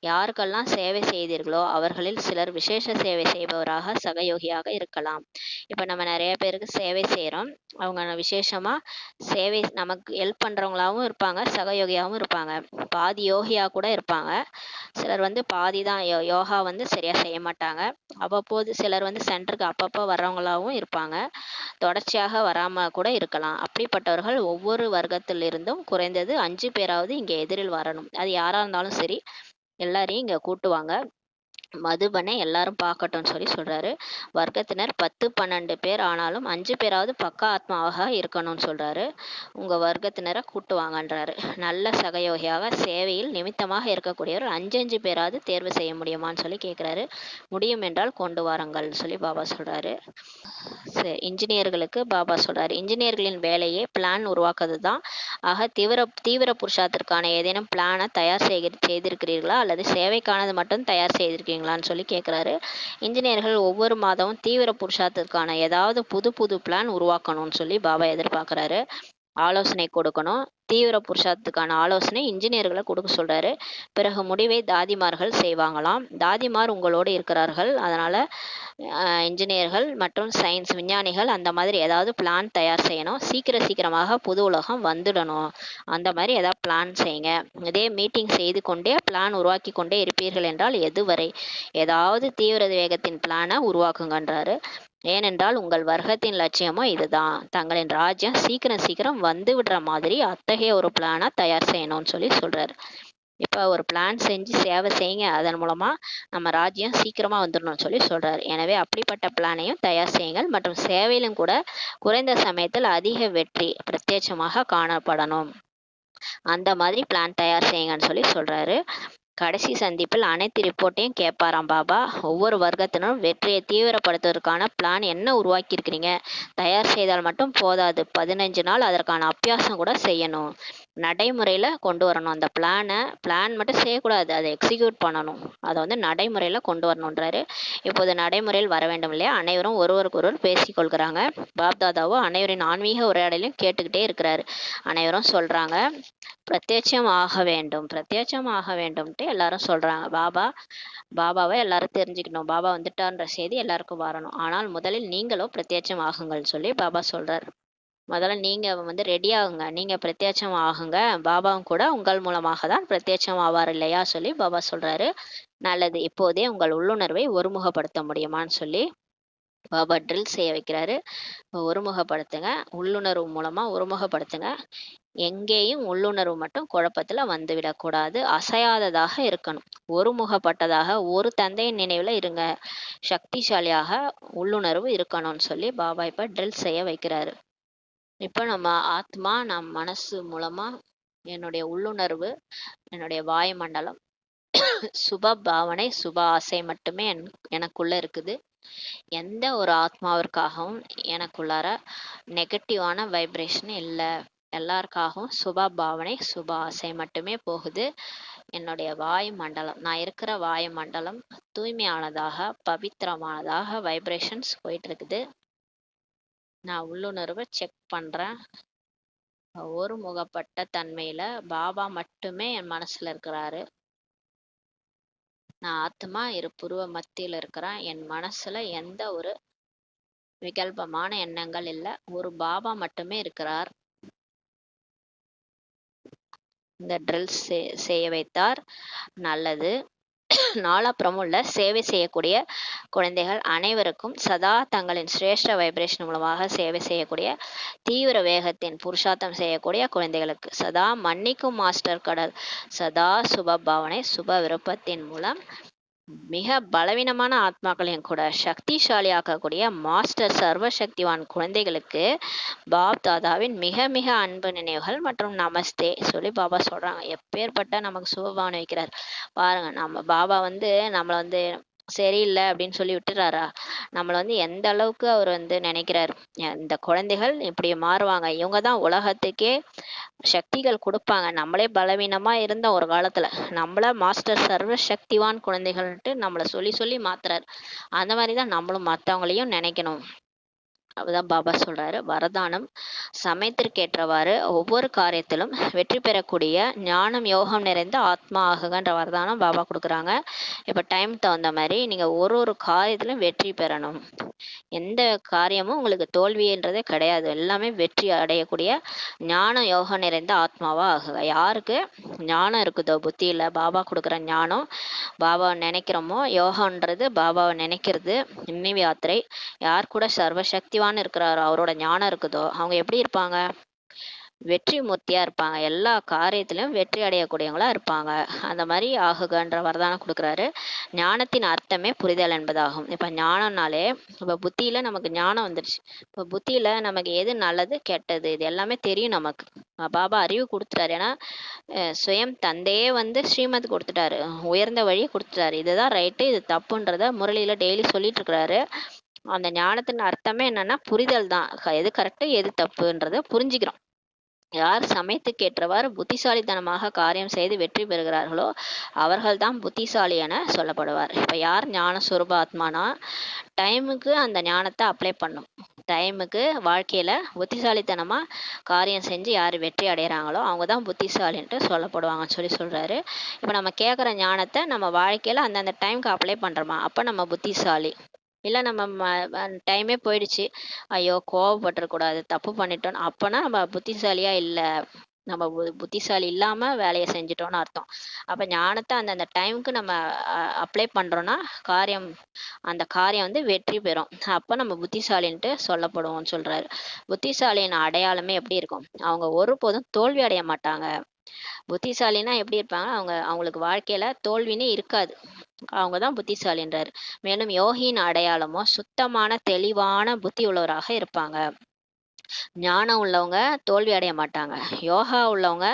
யாருக்கெல்லாம் சேவை செய்தீர்களோ அவர்களில் சிலர் விசேஷ சேவை செய்பவராக சகயோகியாக இருக்கலாம். இப்போ நம்ம நிறைய பேருக்கு சேவை செய்கிறோம், அவங்க விசேஷமாக சேவை நமக்கு ஹெல்ப் பண்ணுறவங்களாகவும் இருப்பாங்க, சகயோகியாகவும் இருப்பாங்க, பாதி யோகியாக கூட இருப்பாங்க. சிலர் பாதி தான் யோகா சரியாக செய்ய மாட்டாங்க. அவ்வப்போது சிலர் சென்டருக்கு அப்பப்போ வர்றவங்களாகவும் இருப்பாங்க, தொடர்ச்சியாக வராமல் கூட இருக்கலாம். அப்படிப்பட்டவர்கள் ஒவ்வொரு வர்க்கத்திலிருந்தும் குறைந்தது 5 பேராவது இங்கே எதிரில் வரணும். அது யாராக இருந்தாலும் சரி, எல்லாரையும் இங்கே கூட்டுவாங்க. மதுபனை எல்லாரும் பார்க்கட்டும்னு சொல்லி சொல்றாரு. வர்க்கத்தினர் 10-12 பேர் ஆனாலும் 5 பேராவது பக்கா ஆத்மாவாக இருக்கணும்னு சொல்றாரு. உங்க வர்க்கத்தினரை கூட்டுவாங்கன்றாரு. நல்ல சகயோகியாக சேவையில் நிமித்தமாக இருக்கக்கூடியவர் 5 பேராவது தேர்வு செய்ய முடியுமான்னு சொல்லி கேட்குறாரு. முடியும் என்றால் கொண்டு வாருங்கள் சொல்லி பாபா சொல்றாரு. இன்ஜினியர்களுக்கு பாபா சொல்றாரு, இன்ஜினியர்களின் வேலையே பிளான் உருவாக்குறது தான். ஆக தீவிர புருஷார்த்திற்கான ஏதேனும் பிளானை தயார் செய்திருக்கிறீர்களா, அல்லது சேவைக்கானது மட்டும் தயார் செய்திருக்கீங்களான்னு சொல்லி கேட்குறாரு. இன்ஜினியர்கள் ஒவ்வொரு மாதமும் தீவிர புருஷார்த்திற்கான ஏதாவது புது பிளான் உருவாக்கணும்னு சொல்லி பாபா எதிர்பார்க்குறாரு. ஆலோசனை கொடுக்கணும். தீவிர புருஷார்த்தத்துக்கான ஆலோசனை இன்ஜினியர்களை கொடுக்க சொல்றாரு. பிறகு முடிவை தாதிமார்கள் செய்வாங்களாம். தாதிமார் உங்களோடு இருக்கிறார்கள், அதனால இன்ஜினியர்கள் மற்றும் சயின்ஸ் விஞ்ஞானிகள் அந்த மாதிரி ஏதாவது பிளான் தயார் செய்யணும். சீக்கிரமாக புது உலகம் வந்துடணும். அந்த மாதிரி ஏதாவது பிளான் செய்யுங்க. இதே மீட்டிங் செய்து கொண்டே பிளான் உருவாக்கி கொண்டே இருப்பீர்கள் என்றால் எதுவரை? ஏதாவது தீவிர வேகத்தின் பிளானை உருவாக்குங்கன்றாரு. ஏனென்றால் உங்கள் வர்க்கத்தின் லட்சியமும் இதுதான். தங்களின் ராஜ்யம் சீக்கிரம் வந்து விடுற மாதிரி அத்தகைய ஒரு பிளானை தயார் செய்யணும்னு சொல்றாரு. இப்போ ஒரு பிளான் செஞ்சு சேவை செய்யுங்க, அதன் மூலமா நம்ம ராஜ்யம் சீக்கிரமா வந்துடணும்னு சொல்றாரு. எனவே அப்படிப்பட்ட பிளானையும் தயார் செய்யுங்கள் மற்றும் சேவையிலும் கூட குறைந்த சமயத்தில் அதிக வெற்றி பிரத்யட்சமாக காணப்படணும். அந்த மாதிரி பிளான் தயார் செய்யுங்கன்னு சொல்றாரு. கடைசி சந்திப்பில் அனைத்து ரிப்போர்ட்டையும் கேட்பாராம் பாபா. ஒவ்வொரு வர்க்கத்தினரும் வெற்றியை தீவிரப்படுத்துவதற்கான பிளான் என்ன உருவாக்கியிருக்கிறீங்க? தயார் செய்தால் மட்டும் போதாது, 15 நாள் அதற்கான அபியாசம் கூட செய்யணும், நடைமுறையில் கொண்டு வரணும். அந்த பிளான் மட்டும் செய்யக்கூடாது, அதை எக்ஸிக்யூட் பண்ணணும், அதை நடைமுறையில் கொண்டு வரணுன்றாரு. இப்போது நடைமுறையில் வர வேண்டும் இல்லையா? அனைவரும் ஒருவருக்கொருவர் பேசிக்கொள்கிறாங்க. பாப்தாதாவோ அனைவரின் ஆன்மீக உரையாடலையும் கேட்டுக்கிட்டே இருக்கிறாரு. அனைவரும் சொல்கிறாங்க, பிரத்யட்சம் ஆக வேண்டும்ட்டு எல்லாரும் சொல்கிறாங்க. பாபாவை எல்லாரும் தெரிஞ்சுக்கணும், பாபா வந்துட்டான்ற செய்தி எல்லாருக்கும் வரணும். ஆனால் முதலில் நீங்களும் பிரத்யட்சம் ஆகுங்கள்னு பாபா சொல்கிறார். முதல்ல நீங்கள் ரெடி ஆகுங்க, நீங்கள் பிரத்யட்சம் ஆகுங்க, பாபாவும் கூட உங்கள் மூலமாக தான் பிரத்யட்சம் ஆவார் இல்லையா பாபா சொல்கிறாரு. நல்லது, இப்போதே உங்கள் உள்ளுணர்வை ஒருமுகப்படுத்த முடியுமான்னு பாபா ட்ரில் செய்ய வைக்கிறாரு. ஒருமுகப்படுத்துங்க, உள்ளுணர்வு மூலமாக ஒருமுகப்படுத்துங்க. எங்கேயும் உள்ளுணர்வு மட்டும் குழப்பத்தில் வந்துவிடக்கூடாது, அசையாததாக இருக்கணும், ஒருமுகப்பட்டதாக ஒரு தந்தையின் நினைவில் இருங்க, சக்திசாலியாக உள்ளுணர்வு இருக்கணும்னு பாபா இப்போ ட்ரில் செய்ய வைக்கிறாரு. இப்போ நம்ம ஆத்மா, நம் மனசு மூலமாக என்னுடைய உள்ளுணர்வு, என்னுடைய வாயுமண்டலம், சுப பாவனை சுப ஆசை மட்டுமே எனக்குள்ள இருக்குது. எந்த ஒரு ஆத்மாவிற்காகவும் எனக்குள்ளார நெகட்டிவான வைப்ரேஷன் இல்லை. எல்லாருக்காகவும் சுப பாவனை சுப ஆசை மட்டுமே போகுது. என்னுடைய வாயுமண்டலம், நான் இருக்கிற வாயுமண்டலம் தூய்மையானதாக பவித்திரமானதாக வைப்ரேஷன்ஸ் போயிட்டு இருக்குது. நான் உள்ளுணர்வை செக் பண்ணுறேன். ஒருமுகப்பட்ட தன்மையில் பாபா மட்டுமே என் மனசில் இருக்கிறாரு. நான் ஆத்மா புருவ மத்தியில் இருக்கிறேன். என் மனசில் எந்த ஒரு விகல்பமான எண்ணங்கள் இல்லை. ஒரு பாபா மட்டுமே இருக்கிறார். இந்த ட்ரில் செய்ய வைத்தார். நல்லது. நாலாப்புறமும் உள்ள சேவை செய்யக்கூடிய குழந்தைகள் அனைவருக்கும் சதா தங்களின் சிரேஷ்ட வைப்ரேஷன் மூலமாக சேவை செய்யக்கூடிய தீவிர வேகத்தின் புருஷார்த்தம் செய்யக்கூடிய குழந்தைகளுக்கு சதா மன்னிக்கும் மாஸ்டர் கடல், சதா சுப பாவனை சுப விருப்பத்தின் மூலம் மிக பலவீனமான ஆத்மாக்களையும் கூட சக்திசாலி ஆக்கக்கூடிய மாஸ்டர் சர்வசக்திவான் குழந்தைகளுக்கு பாப் தாதாவின் மிக மிக அன்பு நினைவுகள் மற்றும் நமஸ்தே பாபா சொல்றாங்க. எப்பேற்பட்ட நமக்கு சுபபாவனை வைக்கிறார் பாருங்க. நம்ம பாபா நம்மளை சரியில்லை அப்படின்னு விட்டுறாரா? நம்மளை எந்த அளவுக்கு அவர் நினைக்கிறார். இந்த குழந்தைகள் இப்படி மாறுவாங்க, இவங்க தான் உலகத்துக்கே சக்திகள் கொடுப்பாங்க. நம்மளே பலவீனமா இருந்த ஒரு காலத்துல நம்மள மாஸ்டர் சர்வ சக்திவான் குழந்தைகள்ன்ட்டு நம்மளை சொல்லி மாத்துறாரு. அந்த மாதிரிதான் நம்மளும் மற்றவங்களையும் நினைக்கணும். அதுதான் பாபா சொல்றாரு. வரதானம் சமயத்திற்கேற்றவாறு ஒவ்வொரு காரியத்திலும் வெற்றி பெறக்கூடிய ஞானம் யோகம் நிறைந்த ஆத்மா ஆகுகன்ற வரதானம் பாபா கொடுக்குறாங்க. இப்போ டைம் தகுந்த மாதிரி நீங்கள் ஒரு காரியத்திலும் வெற்றி பெறணும். எந்த காரியமும் உங்களுக்கு தோல்வின்றதே கிடையாது, எல்லாமே வெற்றி அடையக்கூடிய ஞானம் யோகம் நிறைந்த ஆத்மாவா ஆகுக. யாருக்கு ஞானம் இருக்குதோ, புத்தியில் பாபா கொடுக்குற ஞானம், பாபாவை நினைக்கிறோமோ, யோகன்றது பாபாவை நினைக்கிறது, நினைவு யாத்திரை. யார் கூட சர்வசக்திவான் இருக்கிறாரோ, அவரோட ஞானம் இருக்குதோ, அவங்க எப்படி இருப்பாங்க? வெற்றி மூர்த்தியா இருப்பாங்க. எல்லா காரியத்திலும் வெற்றி அடையக்கூடியவங்களா இருப்பாங்க. அந்த மாதிரி ஆகுகன்ற வரதானம் கொடுக்குறாரு. ஞானத்தின் அர்த்தமே புரிதல் என்பதாகும். இப்போ ஞானம்னாலே இப்போ புத்தியில நமக்கு ஞானம் வந்துடுச்சு. இப்போ புத்தியில நமக்கு எது நல்லது கெட்டது இது எல்லாமே தெரியும் நமக்கு. பாபா அறிவு கொடுத்துட்டாரு. ஏன்னா சுயம் தந்தையே ஸ்ரீமத் கொடுத்துட்டாரு, உயர்ந்த வழியை கொடுத்துட்டாரு. இதுதான் ரைட்டு, இது தப்புன்றத முரளியில டெய்லி சொல்லிட்டு இருக்கிறாரு. அந்த ஞானத்தின் அர்த்தமே என்னன்னா புரிதல் தான். எது கரெக்டு எது தப்புன்றத புரிஞ்சுக்கிறோம். யார் சமயத்துக்கேற்றவாறு புத்திசாலித்தனமாக காரியம் செய்து வெற்றி பெறுகிறார்களோ அவர்கள்தான் புத்திசாலி என சொல்லப்படுவார். இப்போ யார் ஞான சுரூப ஆத்மானா டைமுக்கு அந்த ஞானத்தை அப்ளை பண்ணும். டைமுக்கு வாழ்க்கையில் புத்திசாலித்தனமாக காரியம் செஞ்சு யார் வெற்றி அடைகிறாங்களோ அவங்க தான் புத்திசாலின்ட்டு சொல்லப்படுவாங்கன்னு சொல்லி சொல்கிறாரு. இப்போ நம்ம கேட்குற ஞானத்தை நம்ம வாழ்க்கையில் அந்தந்த டைமுக்கு அப்ளை பண்ணுறோமா, அப்போ நம்ம புத்திசாலி. இல்லை நம்ம டைமே போயிடுச்சு, ஐயோ கோவப்பட்டுறக்கூடாது, தப்பு பண்ணிட்டோம், அப்போனா நம்ம புத்திசாலியாக இல்லை, நம்ம புத்திசாலி இல்லாமல் வேலையை செஞ்சிட்டோம்னு அர்த்தம். அப்போ ஞானத்தை அந்தந்த டைமுக்கு நம்ம அப்ளை பண்ணுறோன்னா அந்த காரியம் வந்து வெற்றி பெறும். அப்போ நம்ம புத்திசாலின்ட்டு சொல்லப்படுவோம்னு சொல்கிறாரு. புத்திசாலியின் அடையாளமே எப்படி இருக்கும், அவங்க ஒருபோதும் தோல்வி அடைய மாட்டாங்க. புத்திசாலினா எப்படி இருப்பாங்க, அவங்களுக்கு வாழ்க்கையில் தோல்வினே இருக்காது, அவங்க தான் புத்திசாலின்றார். மேலும் யோகியின் அடையாளமோ சுத்தமான தெளிவான புத்தி உள்ளவராக இருப்பாங்க. ஞானம் உள்ளவங்க தோல்வி அடைய மாட்டாங்க. யோகா உள்ளவங்க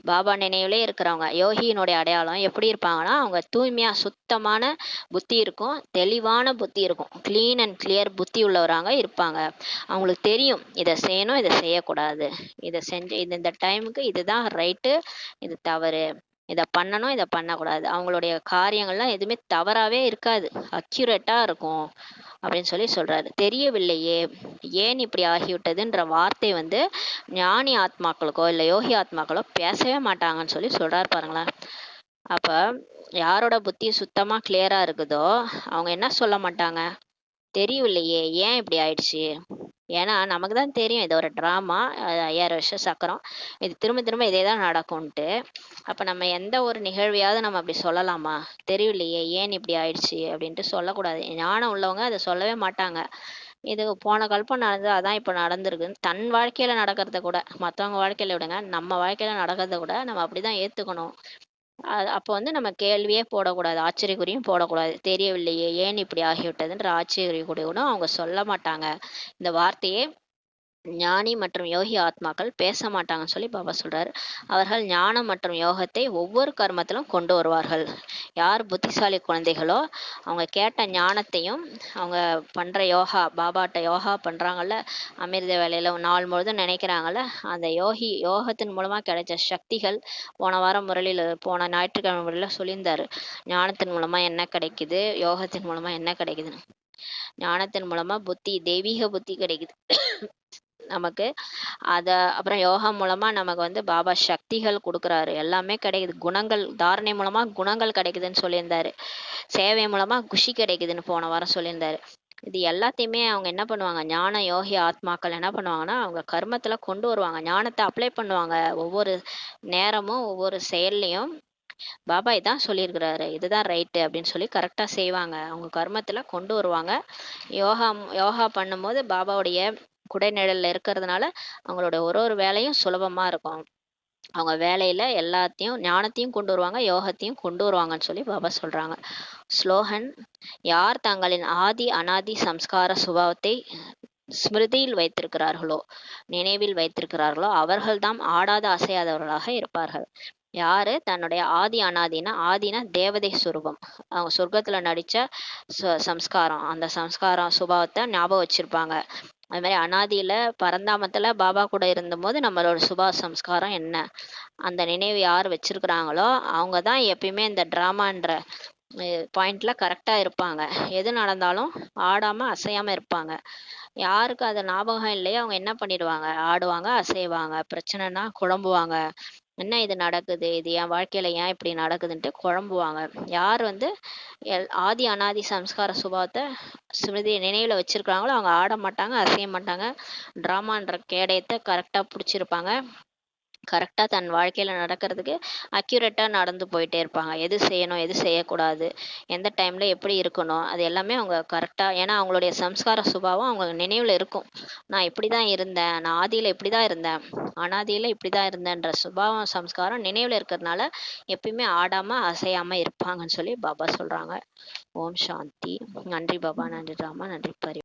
பாபா நினைவுலே இருக்கிறவங்க. யோகியினுடைய அடையாளம் எப்படி இருப்பாங்கன்னா அவங்க தூய்மையாக சுத்தமான புத்தி இருக்கும், தெளிவான புத்தி இருக்கும், க்ளீன் அண்ட் கிளியர் புத்தி உள்ளவராக இருப்பாங்க. அவங்களுக்கு தெரியும் இதை செய்யணும், இதை செய்யக்கூடாது, இதை செஞ்சு இந்த டைமுக்கு இதுதான் ரைட்டு, இது தவறு, இதை பண்ணணும், இதை பண்ணக்கூடாது. அவங்களுடைய காரியங்கள்லாம் எதுவுமே தவறாகவே இருக்காது, அக்யூரேட்டாக இருக்கும் அப்படின்னு சொல்லி சொல்கிறாரு. தெரியவில்லையே ஏன் இப்படி ஆகிவிட்டதுன்ற வார்த்தை வந்து ஞானி ஆத்மாக்களுக்கோ இல்லை யோகி ஆத்மாக்களோ பேசவே மாட்டாங்கன்னு சொல்லி சொல்கிறாரு பாருங்களேன். அப்போ யாரோட புத்தி சுத்தமாக கிளியராக இருக்குதோ அவங்க என்ன சொல்ல மாட்டாங்க, தெரியவில்லையே ஏன் இப்படி ஆயிடுச்சு, ஏன்னா நமக்கு தான் தெரியும் இது ஒரு ட்ராமா, 5000 வருஷம் சக்கரம், இது திரும்ப திரும்ப இதே தான் நடக்கும்ன்ட்டு. அப்போ நம்ம எந்த ஒரு நிகழ்வையாவது நம்ம அப்படி சொல்லலாமா, தெரியலையே ஏன் இப்படி ஆயிடுச்சு அப்படின்ட்டு சொல்லக்கூடாது. ஞானம் உள்ளவங்க அதை சொல்லவே மாட்டாங்க. இது போன கல்பம் நடந்தது, அதான் இப்போ நடந்திருக்குன்னு தன் வாழ்க்கையில் நடக்கிறத கூட, மற்றவங்க வாழ்க்கையில் விடுங்க, நம்ம வாழ்க்கையில் நடக்கிறத கூட நம்ம அப்படி தான் ஏற்றுக்கணும். அப்போ வந்து நம்ம கேள்வியே போடக்கூடாது, ஆச்சரியக்குறியும் போடக்கூடாது. தெரியவில்லையே ஏன் இப்படி ஆகிவிட்டதுன்ற ஆச்சரியக்குறி கூட அவங்க சொல்ல மாட்டாங்க. இந்த வார்த்தையே ஞானி மற்றும் யோகி ஆத்மாக்கள் பேச மாட்டாங்கன்னு சொல்லி பாபா சொல்றாரு. அவர்கள் ஞானம் மற்றும் யோகத்தை ஒவ்வொரு கர்மத்திலும் கொண்டு வருவார்கள். யார் புத்திசாலி குழந்தைகளோ அவங்க கேட்ட ஞானத்தையும் அவங்க பண்ற யோகா, பாபாட்ட யோகா பண்றாங்கல்ல, அமிர்த வேலையில நாள் முழுதும் நினைக்கிறாங்கல்ல, அந்த யோகத்தின் மூலமா கிடைச்ச சக்திகள் போன வாரம் போன ஞாயிற்றுக்கிழமை முறையில் சொல்லியிருந்தாரு. ஞானத்தின் மூலமா என்ன கிடைக்குது, யோகத்தின் மூலமா என்ன கிடைக்குதுன்னு. ஞானத்தின் மூலமா தெய்வீக புத்தி கிடைக்குது நமக்கு. அப்புறம் யோகா மூலமா நமக்கு வந்து பாபா சக்திகள் கொடுக்குறாரு, எல்லாமே கிடைக்குது. குணங்கள் தாரணை மூலமா குணங்கள் கிடைக்குதுன்னு சொல்லியிருந்தாரு. சேவை மூலமா குஷி கிடைக்குதுன்னு போன வாரம் சொல்லியிருந்தாரு. இது எல்லாத்தையுமே அவங்க என்ன பண்ணுவாங்க, ஞான யோகி ஆத்மாக்கள் என்ன பண்ணுவாங்கன்னா அவங்க கர்மத்துல கொண்டு வருவாங்க, ஞானத்தை அப்ளை பண்ணுவாங்க. ஒவ்வொரு நேரமும் ஒவ்வொரு செயல்லையும் பாபா இதான் சொல்லியிருக்கிறாரு, இதுதான் ரைட்டு அப்படின்னு சொல்லி கரெக்டாக செய்வாங்க. அவங்க கர்மத்தில் கொண்டு வருவாங்க. யோகா பண்ணும்போது பாபாவுடைய குடைநிழல்ல இருக்கிறதுனால அவங்களோட ஒரு வேலையும் சுலபமாக இருக்கும். அவங்க வேலையில் எல்லாத்தையும் ஞானத்தையும் கொண்டு வருவாங்க, யோகத்தையும் கொண்டு வருவாங்கன்னு சொல்லி பாபா சொல்கிறாங்க. ஸ்லோகன்: யார் தங்களின் ஆதி அனாதி சம்ஸ்கார சுபாவத்தை ஸ்மிருதியில் வைத்திருக்கிறார்களோ, நினைவில் வைத்திருக்கிறார்களோ அவர்கள்தான் ஆடாத அசையாதவர்களாக இருப்பார்கள். யாரு தன்னுடைய ஆதினா தேவதை சுரூபம், அவங்க சொர்க்கத்துல நடிச்ச சம்ஸ்காரம், அந்த சம்ஸ்காரம் சுபாவத்தை ஞாபகம் வச்சிருப்பாங்க. அது மாதிரி அனாதியில பரந்தாமத்துல பாபா கூட இருந்தபோது நம்மளோட சம்ஸ்காரம் என்ன, அந்த நினைவு யார் வச்சிருக்கிறாங்களோ அவங்க தான் எப்பயுமே இந்த டிராமான்ற பாயிண்ட்ல கரெக்டா இருப்பாங்க. எது நடந்தாலும் ஆடாம அசையாம இருப்பாங்க. யாருக்கு அது ஞாபகம் இல்லையோ அவங்க என்ன பண்ணிடுவாங்க, ஆடுவாங்க, அசைவாங்க. பிரச்சனைனா குழம்புவாங்க, என்ன இது நடக்குது, இது என் வாழ்க்கையில ஏன் இப்படி நடக்குதுன்ட்டு குழம்புவாங்க. யார் வந்து ஆதி அனாதி சம்ஸ்கார சுபாவத்தை ஸ்மிருதி நினைவில் வச்சிருக்காங்களோ அவங்க ஆட மாட்டாங்க, அசைய மாட்டாங்க. ட்ராமான்ற கேடயத்தை கரெக்டாக பிடிச்சிருப்பாங்க. கரெக்டாக தன் வாழ்க்கையில் நடக்கிறதுக்கு அக்யூரேட்டாக நடந்து போயிட்டே இருப்பாங்க. எது செய்யணும், எது செய்யக்கூடாது, எந்த டைமில் எப்படி இருக்கணும், அது எல்லாமே அவங்க கரெக்டாக, ஏன்னா அவங்களுடைய சம்ஸ்கார சுபாவம் அவங்க நினைவில் இருக்கும். நான் இப்படி தான் இருந்தேன், நான் ஆதியில் இப்படி தான் இருந்தேன், அனாதியில் இப்படி தான் இருந்தேன்ற சுபாவம் சம்ஸ்காரம் நினைவில் இருக்கிறதுனால எப்பயுமே ஆடாமல் அசையாமல் இருப்பாங்கன்னு சொல்லி பாபா சொல்கிறாங்க. ஓம் சாந்தி. நன்றி பாபா, நன்றி ராமா, நன்றி பரி.